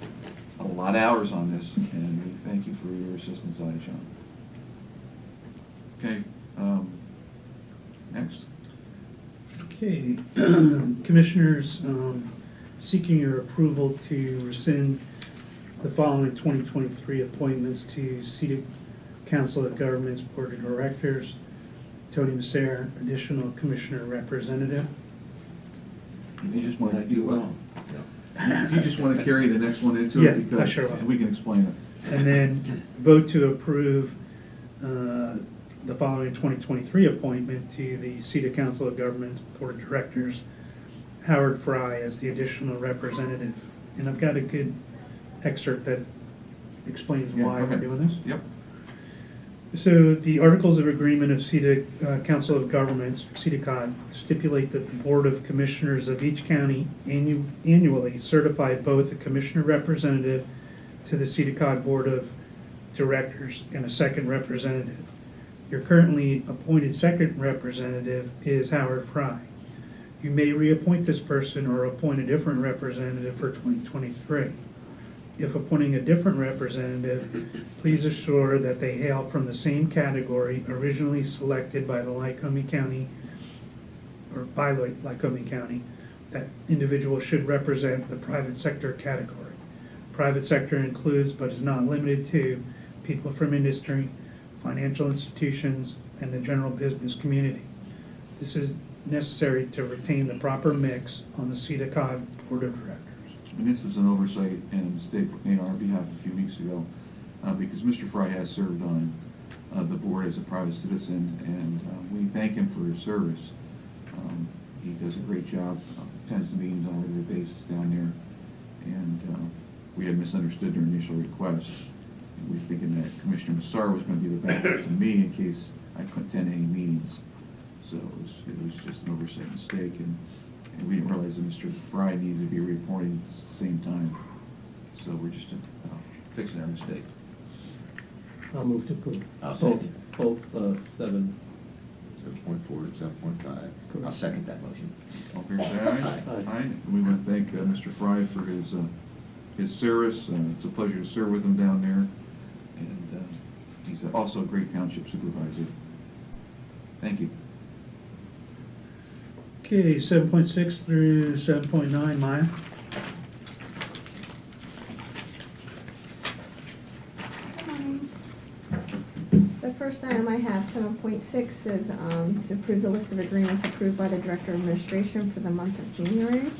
a lot of hours on this, and we thank you for your assistance on it, John. Okay, next. Okay, Commissioners, seeking your approval to rescind the following 2023 appointments to CETA Council of Governments Board of Directors. Tony Macer, additional Commissioner Representative. You just want to do well. If you just want to carry the next one into it, because sure will. we can explain it. And then vote to approve the following 2023 appointment to the CETA Council of Governments Board of Directors, Howard Fry as the additional representative. And I've got a good excerpt that explains why we're doing this. Yep. So the Articles of Agreement of CETA Council of Governments, CETA-COG, stipulate that the Board of Commissioners of each county annually certify both a commissioner representative to the CETA-COG Board of Directors and a second representative. Your currently appointed second representative is Howard Fry. You may reappoint this person or appoint a different representative for 2023. If appointing a different representative, please assure that they hail from the same category originally selected by the Lycoming County, or by Lycoming County. That individual should represent the private sector category. Private sector includes, but is not limited to, people from industry, financial institutions, and the general business community. This is necessary to retain the proper mix on the CETA-COG Board of Directors. And this was an oversight and a mistake made on our behalf a few weeks ago, because Mr. Fry has served on the board as a private citizen, and we thank him for his service. He does a great job, attends the meetings on a regular basis down there, and we had misunderstood their initial request. We were thinking that Commissioner Massar was going to be the backup to me in case I couldn't attend any meetings. So it was just an oversight mistake, and we didn't realize that Mr. Fry needed to be reporting at the same time. So we're just fixing our mistake. I'll move to approve. I'll second. Both 7.4 and 7.5. I'll second that motion. All fair say aye. Aye. And we want to thank Mr. Fry for his service. It's a pleasure to serve with him down there. And he's also a great township supervisor. Thank you. Okay, 7.6 through 7.9, Maya. Good morning. The first item I have, 7.6, is to approve the list of agreements approved by the Director of Administration for the month of January.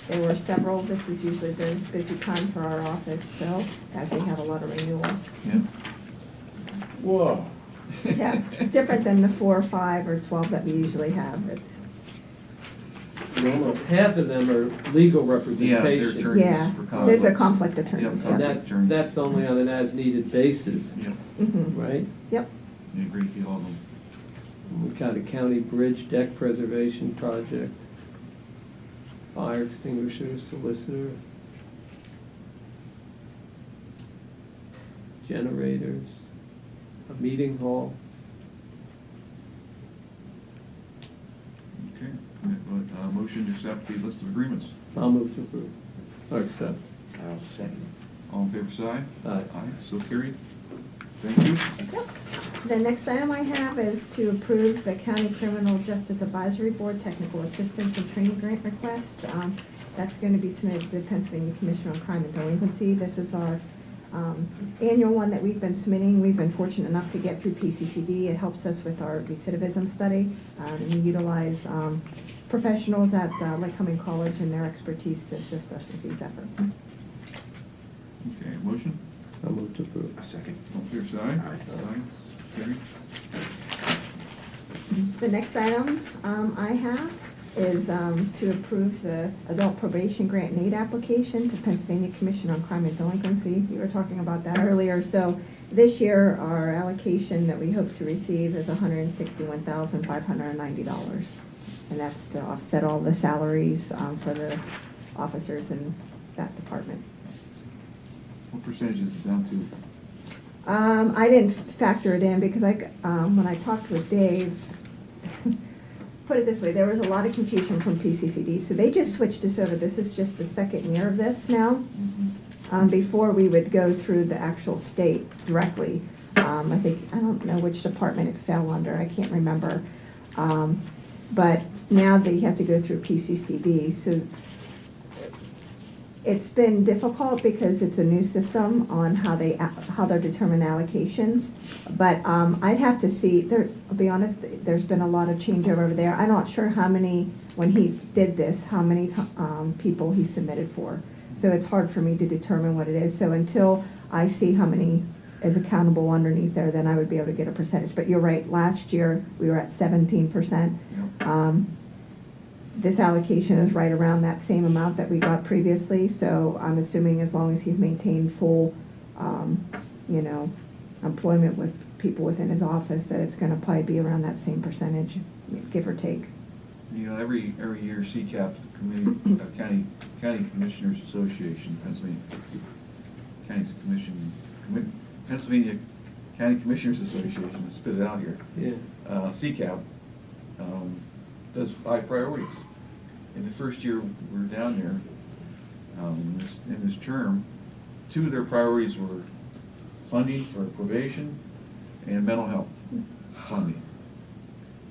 There were several. This is usually a very busy time for our office, so as we have a lot of renewals. Yeah. Whoa. Yeah, different than the 4 or 5 or 12 that we usually have. It's Almost half of them are legal Yeah, representation. they're attorneys Yeah, for there's a conflicts. conflict attorneys. Yep, And that's only on an as-needed basis, Yep. right? Yep. A great deal of them. We got a county bridge deck preservation project, fire extinguisher, solicitor, generators, a meeting hall. Okay. Motion to accept the list of agreements. I'll move to approve, or accept. I'll second. All in favor, say aye. Aye. Aye, so carried. Thank you. Yep. The next item I have is to approve the County Criminal Justice Advisory Board Technical Assistance and Training Grant request. That's going to be submitted to the Pennsylvania Commission on Crime and Delinquency. This is our annual one that we've been submitting. We've been fortunate enough to get through PCCD. It helps us with our recidivism study. And we utilize professionals at Lycoming College and their expertise to assist us with these efforts. Okay, motion? I'll move to approve. A second. All in favor, say aye. Aye. Carried. The next item I have is to approve the adult probation grant and aid application to Pennsylvania Commission on Crime and Delinquency. You were talking about that earlier. So this year, our allocation that we hope to receive is $161,590. And that's to offset all the salaries for the officers in that department. What percentage is it down to? I didn't factor it in because when I talked with Dave, put it this way, there was a lot of confusion from PCCD, so they just switched us over. This is just the second year of this now. Before we would go through the actual state directly. I don't know which department it fell under, I can't remember. But now they have to go through PCCD, so it's been difficult because it's a new system on how they determine allocations. But I'd have to see, I'll be honest, there's been a lot of changeover over there. I'm not sure how many, when he did this, how many people he submitted for. So it's hard for me to determine what it is. So until I see how many is accountable underneath there, then I would be able to get a percentage. But you're right, last year we were at 17%. This allocation is right around that same amount that we got previously, so I'm assuming as long as he's maintained full, employment with people within his office, that it's gonna probably be around that same percentage, give or take. Every year CCAP, the County Commissioners Association, Pennsylvania County Commissioners Association, let's spit it out here. Yeah. CCAP does 5 priorities. In the first year we were down there, in this term, 2 of their priorities were funding for probation and mental health funding.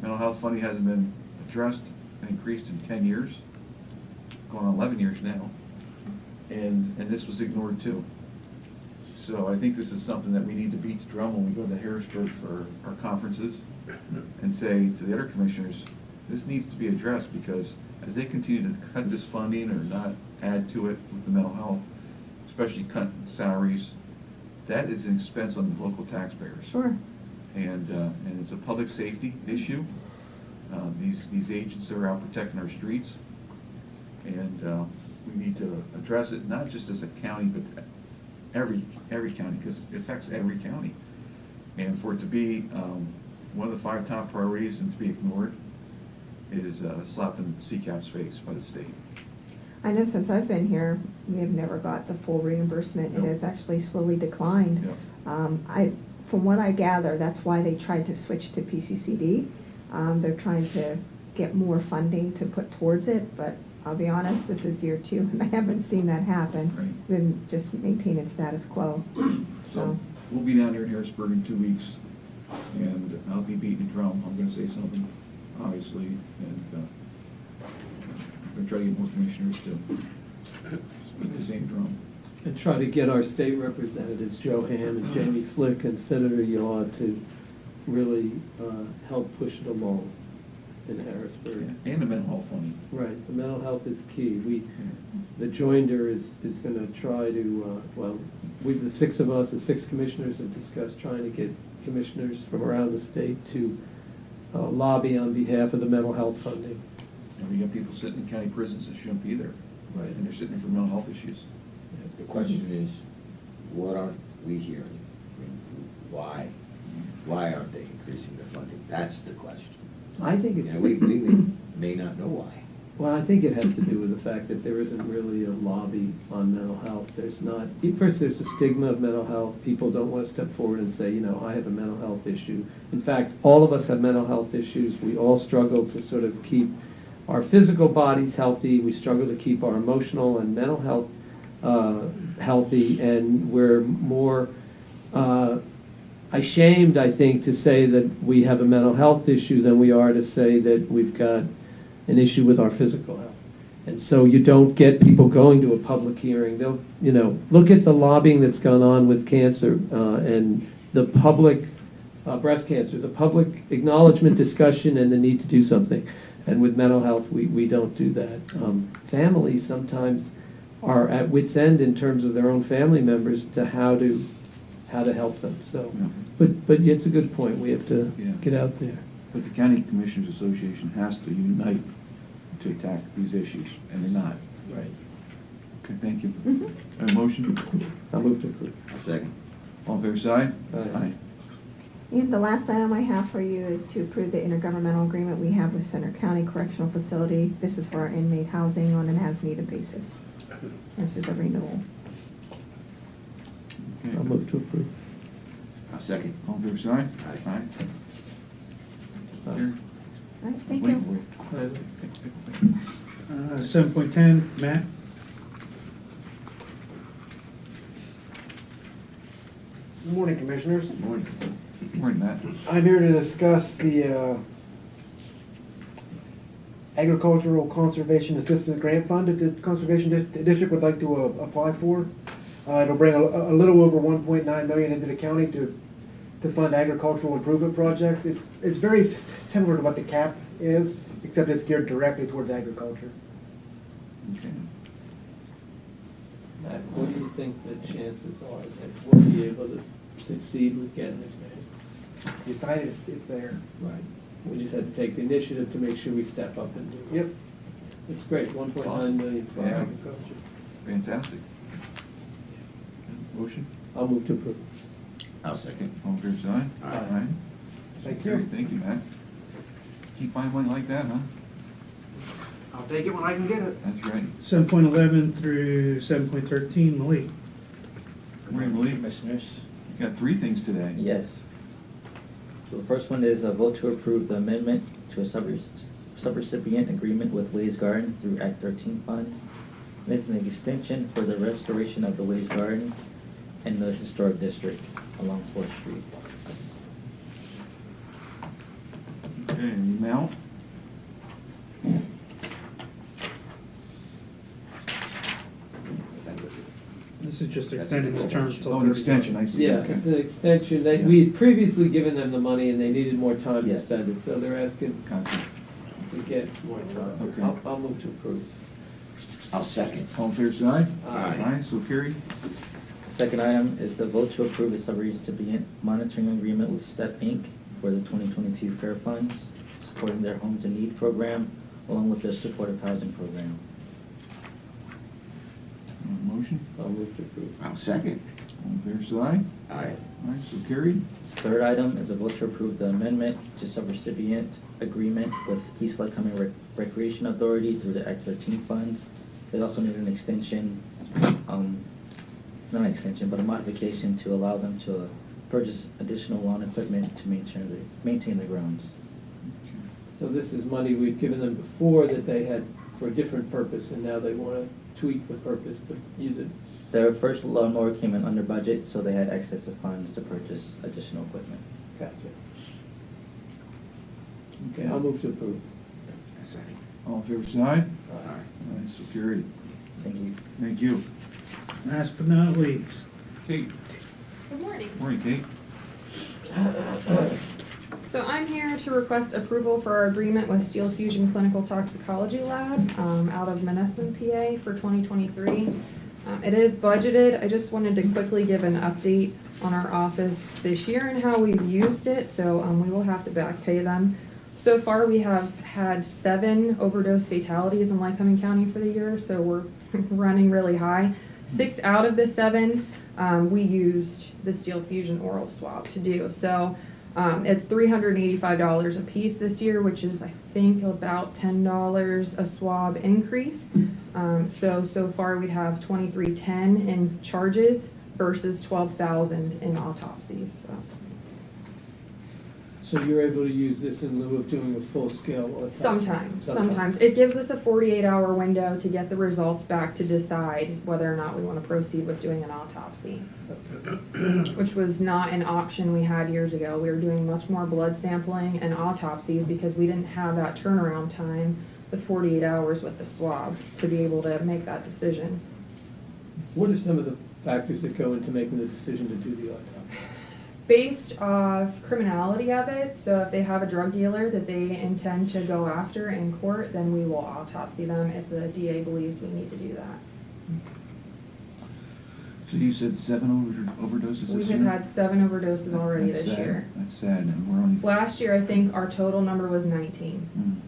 Mental health funding hasn't been addressed and increased in 10 years, going on 11 years now, and this was ignored too. So I think this is something that we need to beat the drum when we go to Harrisburg for our conferences and say to the other commissioners, this needs to be addressed, because as they continue to cut this funding or not add to it with the mental health, especially cut salaries, that is an expense on the local taxpayers. Sure. And it's a public safety issue. These agents are out protecting our streets, and we need to address it not just as a county, but every county, because it affects every county. And for it to be one of the 5 top priorities and to be ignored is a slap in CCAP's face by the state. I know since I've been here, we have never got the full reimbursement. Nope. It has actually slowly declined. Yep. From what I gather, that's why they tried to switch to PCCD. They're trying to get more funding to put towards it, but I'll be honest, this is year 2, and I haven't seen that happen. Right. Been just maintaining status quo. So we'll be down here in Harrisburg in 2 weeks, and I'll be beating the drum. I'm going to say something, obviously, and I'm going to try to get more commissioners to beat the same drum. And try to get our state representatives, Joe Ham and Jamie Flick and Senator Yaw, to really help push it along in Harrisburg. And the mental health funding. Right, the mental health is key. The joinder is going to try to, the 6 of us, the 6 commissioners have discussed trying to get commissioners from around the state to lobby on behalf of the mental health funding. And we got people sitting in county prisons that shouldn't be there. Right. And they're sitting there for mental health issues. The question is, what aren't we hearing? Why? Why aren't they increasing the funding? That's the question. I think it's... We may not know why. Well, I think it has to do with the fact that there isn't really a lobby on mental health. There's not, first there's a stigma of mental health. People don't want to step forward and say, I have a mental health issue. In fact, all of us have mental health issues. We all struggle to sort of keep our physical bodies healthy. We struggle to keep our emotional and mental health healthy, and we're more ashamed, I think, to say that we have a mental health issue than we are to say that we've got an issue with our physical health. And so you don't get people going to a public hearing. They'll, look at the lobbying that's gone on with cancer and the public breast cancer, the public acknowledgement discussion and the need to do something. And with mental health, we don't do that. Families sometimes are at wit's end in terms of their own family members to how to help them. So, but it's a good point. We have to get out there. But the County Commissioners Association has to unite to attack these issues, and they're not. Right. Okay, thank you. A motion? I'll move to approve. Second. All fair side? Aye. And the last item I have for you is to approve the intergovernmental agreement we have with Center County Correctional Facility. This is for our inmate housing on an as-needed basis. This is a renewal. Okay. I'll move to approve. I'll second. All fair side? Aye. Here. All right, thank Wait, you. wait. 7.10, Matt? Good morning, Commissioners. Morning. Morning, Matt. I'm here to discuss the Agricultural Conservation Assistance Grant Fund that the Conservation District would like to apply for. It'll bring a little over $1.9 million into the county to fund agricultural improvement projects. It's very similar to what the CAP is, except it's geared directly towards agriculture. Okay. Matt, what do you think the chances are that we'll be able to succeed with getting this man? Decided it's there. Right. We just had to take the initiative to make sure we step up and do it. Yep. It's great, 1.9 million for Yeah. agriculture. Fantastic. Motion? I'll move to approve. I'll second. All fair side? Aye. Thank Great, you. thank you, Matt. Keep finding money like that, huh? I'll take it when I can get it. That's right. 7.11 through 7.13, Malik. Good morning, Malik. Commissioners. You got three things today. Yes. So the first one is a vote to approve the amendment to a subrecipient agreement with Ways Garden through Act 13 funds. It's an extension for the restoration of the Ways Garden in the historic district along 4th Street. Okay, and the amount? This is just That's extending a this term till. Oh, an extension, I see. Yeah, Okay. it's an extension. We had previously given them the money and they needed more time to Yes. spend it, so they're asking Gotcha. to get more time. Okay. I'll move to approve. I'll second. All fair side? Aye. Aye, so carried. Second item is the vote to approve a subrecipient monitoring agreement with STEP Inc. for the 2022 Fair Funds, supporting their Homes in Need program, along with their supportive housing program. Motion? I'll move to approve. I'll second. All fair side? Aye. Aye, so carried. Third item is a vote to approve the amendment to subrecipient agreement with East Lycoming Recreation Authority through the Act 13 funds. They also need an extension, not an extension, but a modification to allow them to purchase additional lawn equipment to maintain the grounds. So this is money we've given them before that they had for a different purpose, and now they want to tweak the purpose to use it. Their first lawnmower came in under budget, so they had excess of funds to purchase additional equipment. Gotcha. Okay, I'll move to approve. I second. All fair side? Aye. Aye, so carried. Thank you. Thank you. Last but not least, Kate. Good morning. Morning, Kate. So I'm here to request approval for our agreement with Steel Fusion Clinical Toxicology Lab out of Menneson, PA for 2023. It is budgeted. I just wanted to quickly give an update on our office this year and how we've used it, so we will have to back pay them. So far, we have had 7 overdose fatalities in Lycoming County for the year, so we're running really high. 6 out of the 7, we used the Steel Fusion oral swab to do. So it's $385 a piece this year, which is, I think, about $10 a swab increase. So far we have $23.10 in charges versus $12,000 in autopsies. So you're able to use this in lieu of doing a full-scale autopsy? Sometimes. It gives us a 48-hour window to get the results back to decide whether or not we want to proceed with doing an autopsy, which was not an option we had years ago. We were doing much more blood sampling and autopsies because we didn't have that turnaround time, the 48 hours with the swab, to be able to make that decision. What are some of the factors that go into making the decision to do the autopsy? Based off criminality of it, so if they have a drug dealer that they intend to go after in court, then we will autopsy them if the DA believes we need to do that. So you said 7 overdoses this We year? have had 7 overdoses already That's this sad. year. That's sad, and we're only... Last year, I think our total number was 19.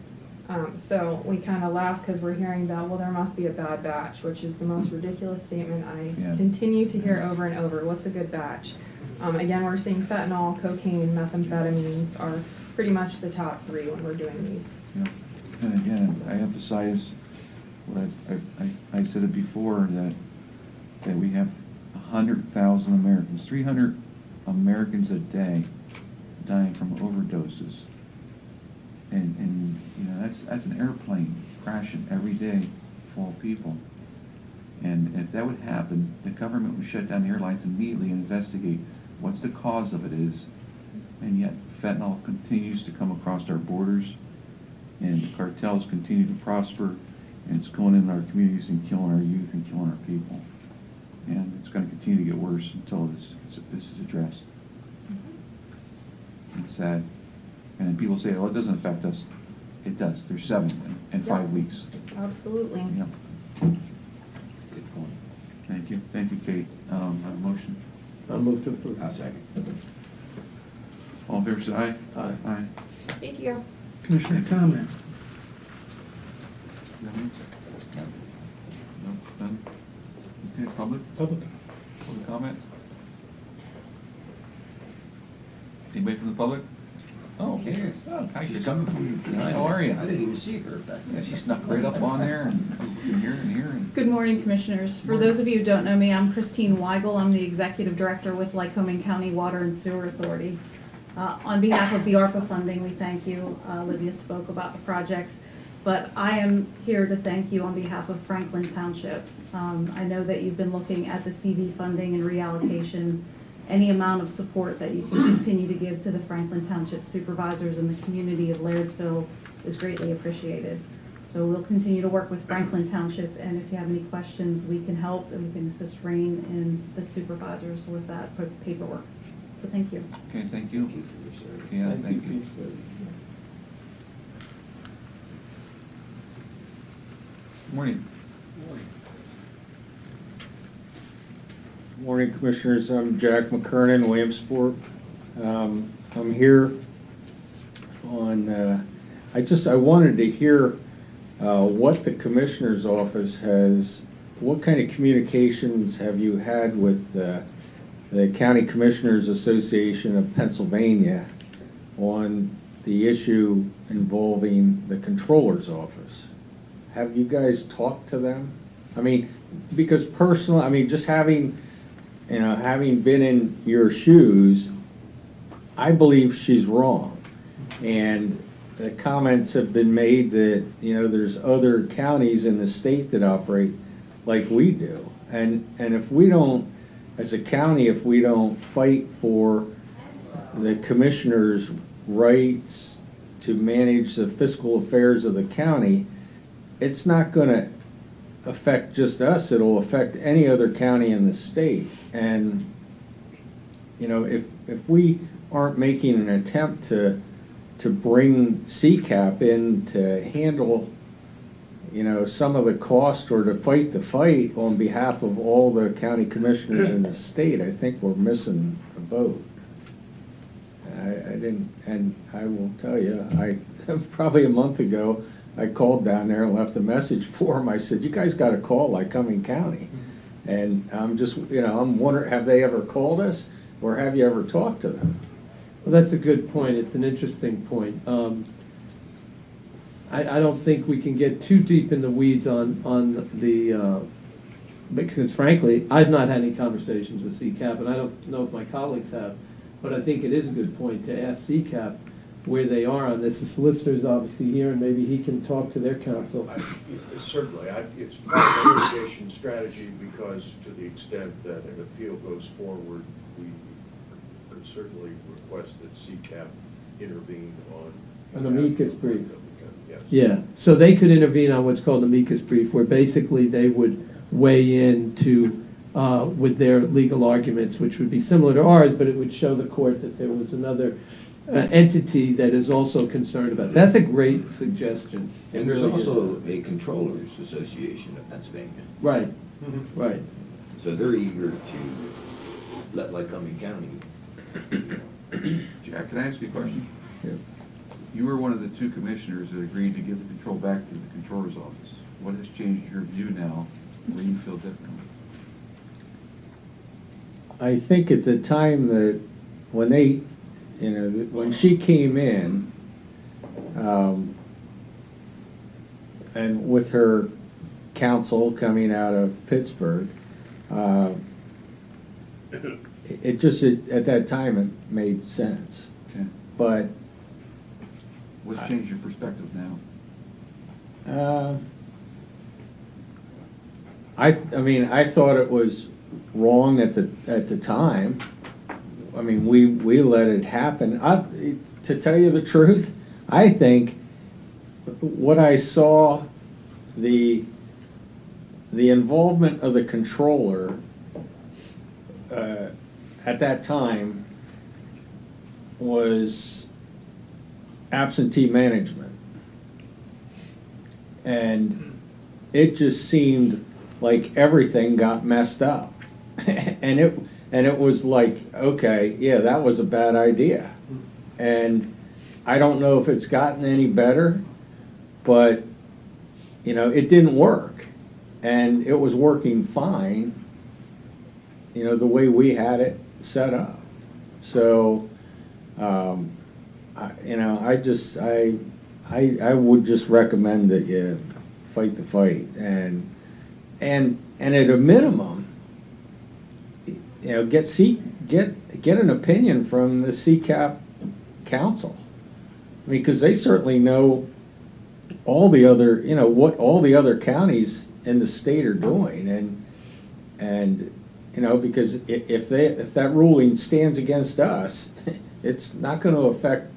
So we kind of laugh because we're hearing that, well, there must be a bad batch, which is the most ridiculous statement I Yeah. continue to hear over and over. What's a good batch? Again, we're seeing fentanyl, cocaine, methamphetamines are pretty much the top three when we're doing these. Yeah. And again, I emphasize what I said it before, that we have 100,000 Americans, 300 Americans a day dying from overdoses. And you know, that's an airplane crashing every day full of people. And if that would happen, the government would shut down the airlines immediately and investigate what the cause of it is. And yet fentanyl continues to come across our borders, and the cartels continue to prosper, and it's going in our communities and killing our youth and killing our people. And it's going to continue to get worse until this is addressed. It's sad. And then people say, oh, it doesn't affect us. It does. There's 7 in 5 weeks. Absolutely. Yep. Good point. Thank you. Thank you, Kate. I have a motion. I'll move to approve. I'll second. All in favor, say aye. Aye. Aye. Thank you. Commissioner comment? No? No? None? Okay, public? Public. Public comment? Anybody from the public? Oh, Here. hi, you're coming from behind. How are you? I didn't even see her back Yeah, there. she snuck right up on there and here and here and. Good morning, Commissioners. For those of you who don't know me, I'm Christine Weigel. I'm the Executive Director with Lycoming County Water and Sewer Authority. On behalf of the ARPA funding, we thank you. Olivia spoke about the projects, but I am here to thank you on behalf of Franklin Township. I know that you've been looking at the CD funding and reallocation. Any amount of support that you can continue to give to the Franklin Township supervisors and the community of Lairdsville is greatly appreciated. So we'll continue to work with Franklin Township, and if you have any questions, we can help and we can assist Rain and the supervisors with that paperwork. So thank you. Okay, thank you. Thank you for your service. Yeah, thank you. Morning. Morning, Commissioners. I'm Jack McKernan, Williamsport. I'm here on, I wanted to hear what the Commissioner's office has, what kind of communications have you had with the County Commissioners Association of Pennsylvania on the issue involving the Controller's office? Have you guys talked to them? I mean, because personally, I mean, just having been in your shoes, I believe she's wrong. And the comments have been made that, there's other counties in the state that operate like we do. And if we don't, as a county, if we don't fight for the commissioner's rights to manage the fiscal affairs of the county, it's not going to affect just us, it'll affect any other county in the state. And if we aren't making an attempt to bring CCAP in to handle some of the cost or to fight the fight on behalf of all the county commissioners in the state, I think we're missing a boat. And I will tell you, probably a month ago, I called down there and left a message for them. I said, you guys got to call Lycoming County. And I'm just, I'm wondering, have they ever called us or have you ever talked to them? Well, that's a good point. It's an interesting point. I don't think we can get too deep in the weeds on the, because frankly, I've not had any conversations with CCAP, and I don't know if my colleagues have, but I think it is a good point to ask CCAP where they are on this. The solicitor's obviously here, and maybe he can talk to their counsel. Certainly. It's part of the litigation strategy because to the extent that an appeal goes forward, we could certainly request that CCAP intervene on An amicus brief. Yes. Yeah, so they could intervene on what's called an amicus brief, where basically they would weigh in to, with their legal arguments, which would be similar to ours, but it would show the court that there was another entity that is also concerned about it. That's a great suggestion. And there's also a Controllers Association of Pennsylvania. Right, right. So they're eager to let Lycoming County. Jack, can I ask you a question? Yeah. You were one of the two commissioners that agreed to give the control back to the controller's office. What has changed your view now where you feel differently? I think at the time that when they, when she came in, and with her counsel coming out of Pittsburgh, it just, at that time, it made sense. Okay. But What's changed your perspective now? I mean, I thought it was wrong at the time. I mean, we let it happen. To tell you the truth, I think what I saw, the involvement of the controller at that time was absentee management. And it just seemed like everything got messed up. and it was like, okay, yeah, that was a bad idea. And I don't know if it's gotten any better, but it didn't work. And it was working fine, the way we had it set up. So, I would just recommend that you fight the fight, and at a minimum, get an opinion from the CCAP council. I mean, because they certainly know all the other, what all the other counties in the state are doing, and because if that ruling stands against us, it's not going to affect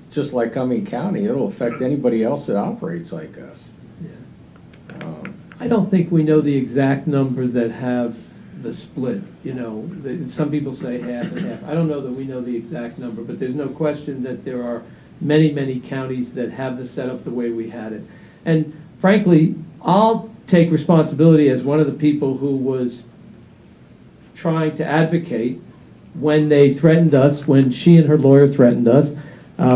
just Lycoming County. It'll affect anybody else that operates like us. I don't think we know the exact number that have the split. Some people say half and half. I don't know that we know the exact number, but there's no question that there are many, many counties that have the setup the way we had it. And frankly, I'll take responsibility as one of the people who was trying to advocate when they threatened us, when she and her lawyer threatened us.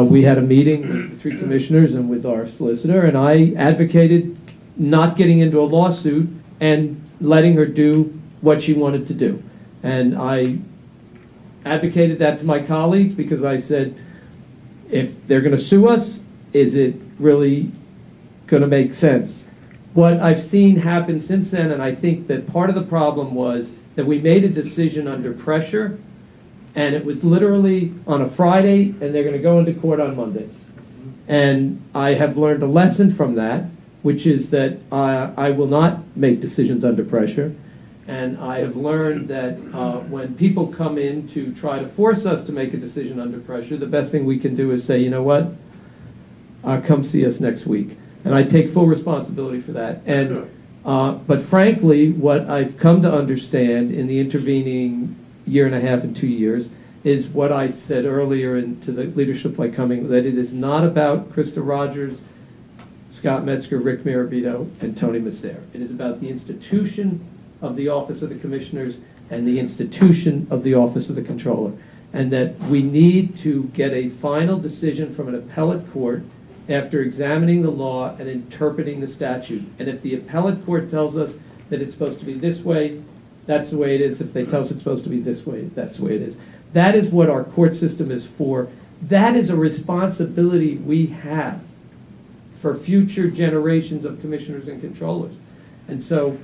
We had a meeting with the three commissioners and with our solicitor, and I advocated not getting into a lawsuit and letting her do what she wanted to do. And I advocated that to my colleagues because I said, if they're going to sue us, is it really going to make sense? What I've seen happen since then, and I think that part of the problem was that we made a decision under pressure, and it was literally on a Friday, and they're going to go into court on Monday. And I have learned a lesson from that, which is that I will not make decisions under pressure. And I have learned that when people come in to try to force us to make a decision under pressure, the best thing we can do is say, you know what, come see us next week. And I take full responsibility for that. And but frankly, what I've come to understand in the intervening year and a half and 2 years is what I said earlier to the leadership Lycoming, that it is not about Krista Rogers, Scott Metzger, Rick Mirabito, and Tony Masser. It is about the institution of the Office of the Commissioners and the institution of the Office of the Controller. And that we need to get a final decision from an appellate court after examining the law and interpreting the statute. And if the appellate court tells us that it's supposed to be this way, that's the way it is. If they tell us it's supposed to be this way, that's the way it is. That is what our court system is for. That is a responsibility we have for future generations of commissioners and controllers. And so,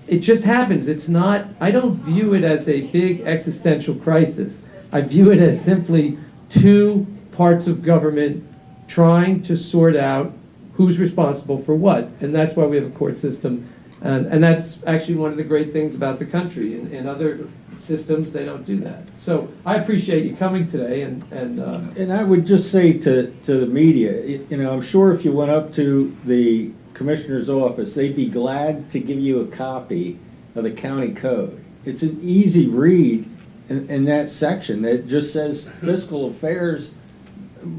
it just happens. It's not, I don't view it as a big existential crisis. I view it as simply two parts of government trying to sort out who's responsible for what. And that's why we have a court system. And that's actually one of the great things about the country. In other systems, they don't do that. So I appreciate you coming today. And I would just say to the media, I'm sure if you went up to the commissioner's office, they'd be glad to give you a copy of the county code. It's an easy read in that section that just says fiscal affairs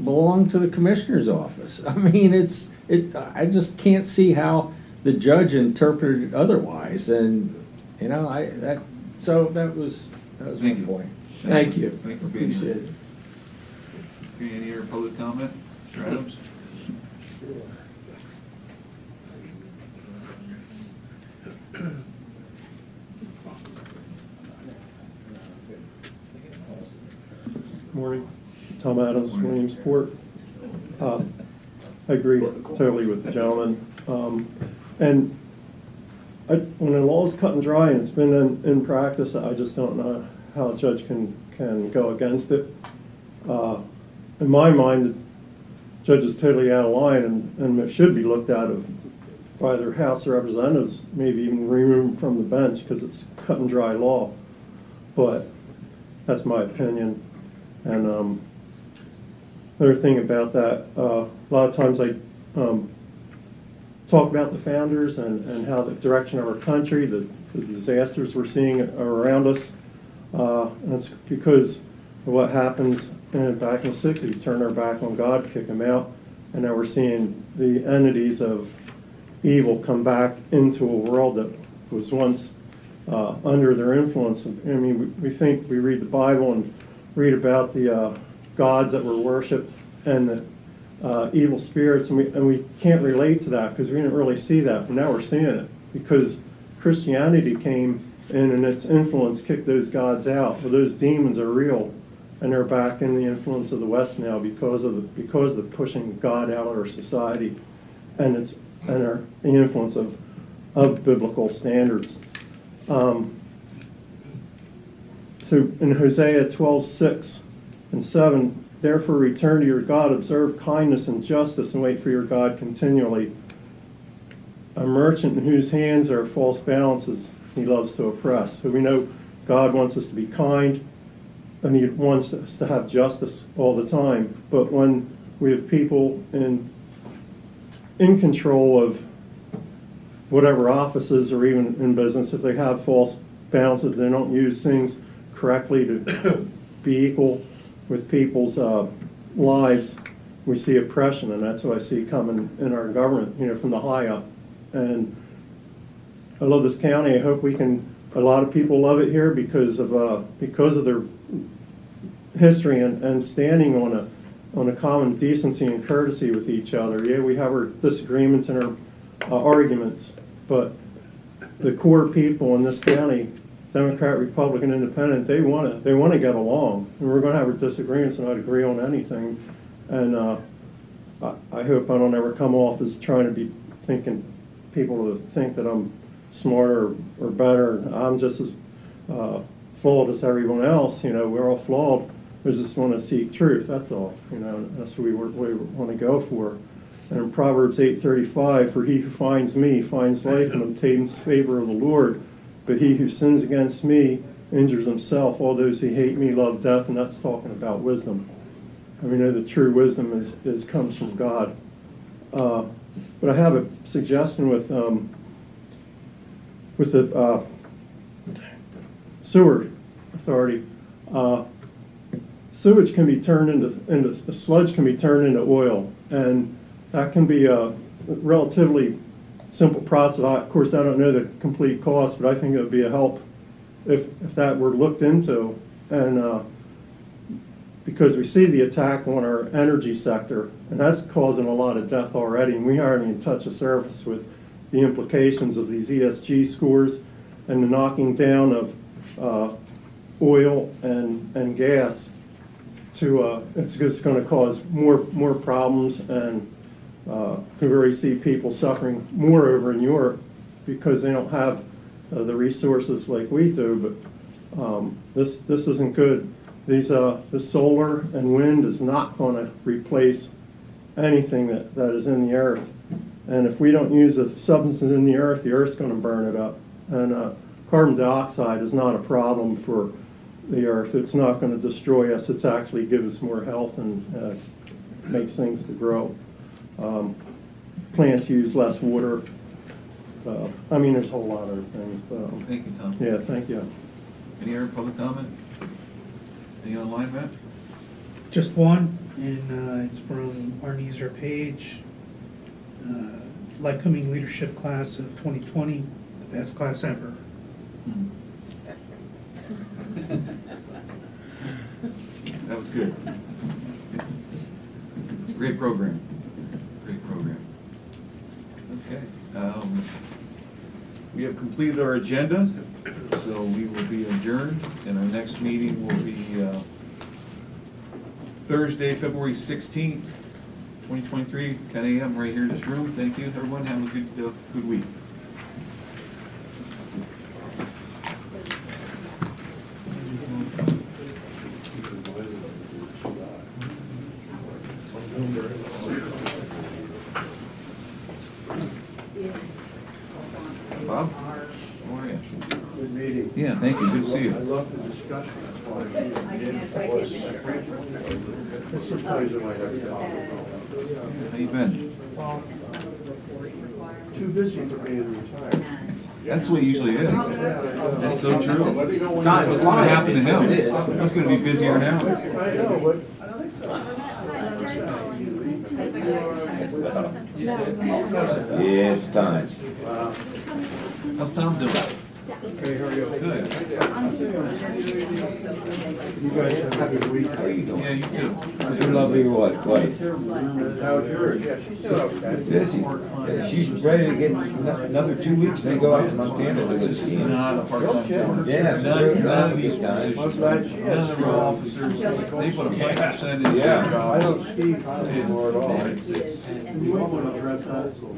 belong to the commissioner's office. I mean, I just can't see how the judge interpreted it otherwise. And so that was my point. Thank you. Thank you for being Appreciate here. it. Okay, any other public comment? Mr. Adams? Morning. Tom Adams, Williamsport. I agree totally with the gentleman. And when a law is cut and dry and it's been in practice, I just don't know how a judge can go against it. In my mind, the judge is totally out of line and it should be looked at by their House of Representatives, maybe even removed from the bench because it's cut and dry law. But that's my opinion. And another thing about that, a lot of times I talk about the founders and how the direction of our country, the disasters we're seeing around us, and it's because of what happens back in the 60s, turn our back on God, kick him out, and now we're seeing the entities of evil come back into a world that was once under their influence. I mean, we read the Bible and read about the gods that were worshipped and the evil spirits, and we can't relate to that because we didn't really see that, but now we're seeing it because Christianity came in and its influence kicked those gods out. Well, those demons are real, and they're back in the influence of the West now because of the pushing God out of our society and the influence of biblical standards. So in Hosea 12:6 and 7, therefore return to your God, observe kindness and justice, and wait for your God continually. A merchant in whose hands are false balances, he loves to oppress. So we know God wants us to be kind, and he wants us to have justice all the time. But when we have people in control of whatever offices or even in business, if they have false balances, they don't use things correctly to be equal with people's lives, we see oppression, and that's what I see coming in our government, from the high up. And I love this county. I hope a lot of people love it here because of their history and standing on a common decency and courtesy with each other. Yeah, we have our disagreements and our arguments, but the core people in this county, Democrat, Republican, Independent, they want to get along, and we're going to have our disagreements and not agree on anything. And I hope I don't ever come off as trying to be thinking people to think that I'm smarter or better. I'm just as flawed as everyone else. We're all flawed. We just want to seek truth. That's all. That's what we want to go for. And in Proverbs 8:35, for he who finds me finds life and obtains favor of the Lord. But he who sins against me injures himself. All those who hate me love death, and that's talking about wisdom. And we know the true wisdom comes from God. But I have a suggestion with the sewer authority. Sewage can be turned into sludge can be turned into oil, and that can be a relatively simple process. Of course, I don't know the complete cost, but I think it would be a help if that were looked into, and because we see the attack on our energy sector, and that's causing a lot of death already, and we aren't even touched the surface with the implications of these ESG scores and the knocking down of oil and gas. It's just going to cause more problems, and we already see people suffering more over in Europe because they don't have the resources like we do. But this isn't good. This solar and wind is not going to replace anything that is in the earth. And if we don't use the substances in the earth's going to burn it up. And carbon dioxide is not a problem for the earth. It's not going to destroy us. It's actually give us more health and makes things to grow. Plants use less water. There's a whole lot of other things. But, Thank you, Tom. Yeah, thank you. Any other public comment? Any online, Matt? Just one, and it's from Arneser Page. Lycoming leadership class of 2020, the best class ever. That was good. Great program. Great program. Okay. We have completed our agenda, so we will be adjourned, and our next meeting will be Thursday, February 16th, 2023, 10 a.m. right here in this room. Thank you, everyone. Have a good week. Bob? How are you? Good meeting. Yeah, thank you. Good to see you. I love the discussion. That's why There's some things that might have to talk about. How you been? Too busy for being retired. That's the way it usually is. That's so true. Let me know when That's you're- what's gonna happen to him. He's gonna be busier now. I know, but Yeah, it's time. How's Tom doing? Okay, how are you? Good. You guys have a good week. How are you doing? Yeah, you too. How's your lovely wife? How's yours? Yeah, she's doing okay. Busy. Yeah, she's ready to get another 2 weeks, then go out to Montana to go skiing. Not a part-time job. Yes, None of these times. positions, I'm glad she none of has. the row officers, they put a 100% in their Yeah. I jobs. don't ski anymore at all. It's- You want to dress also.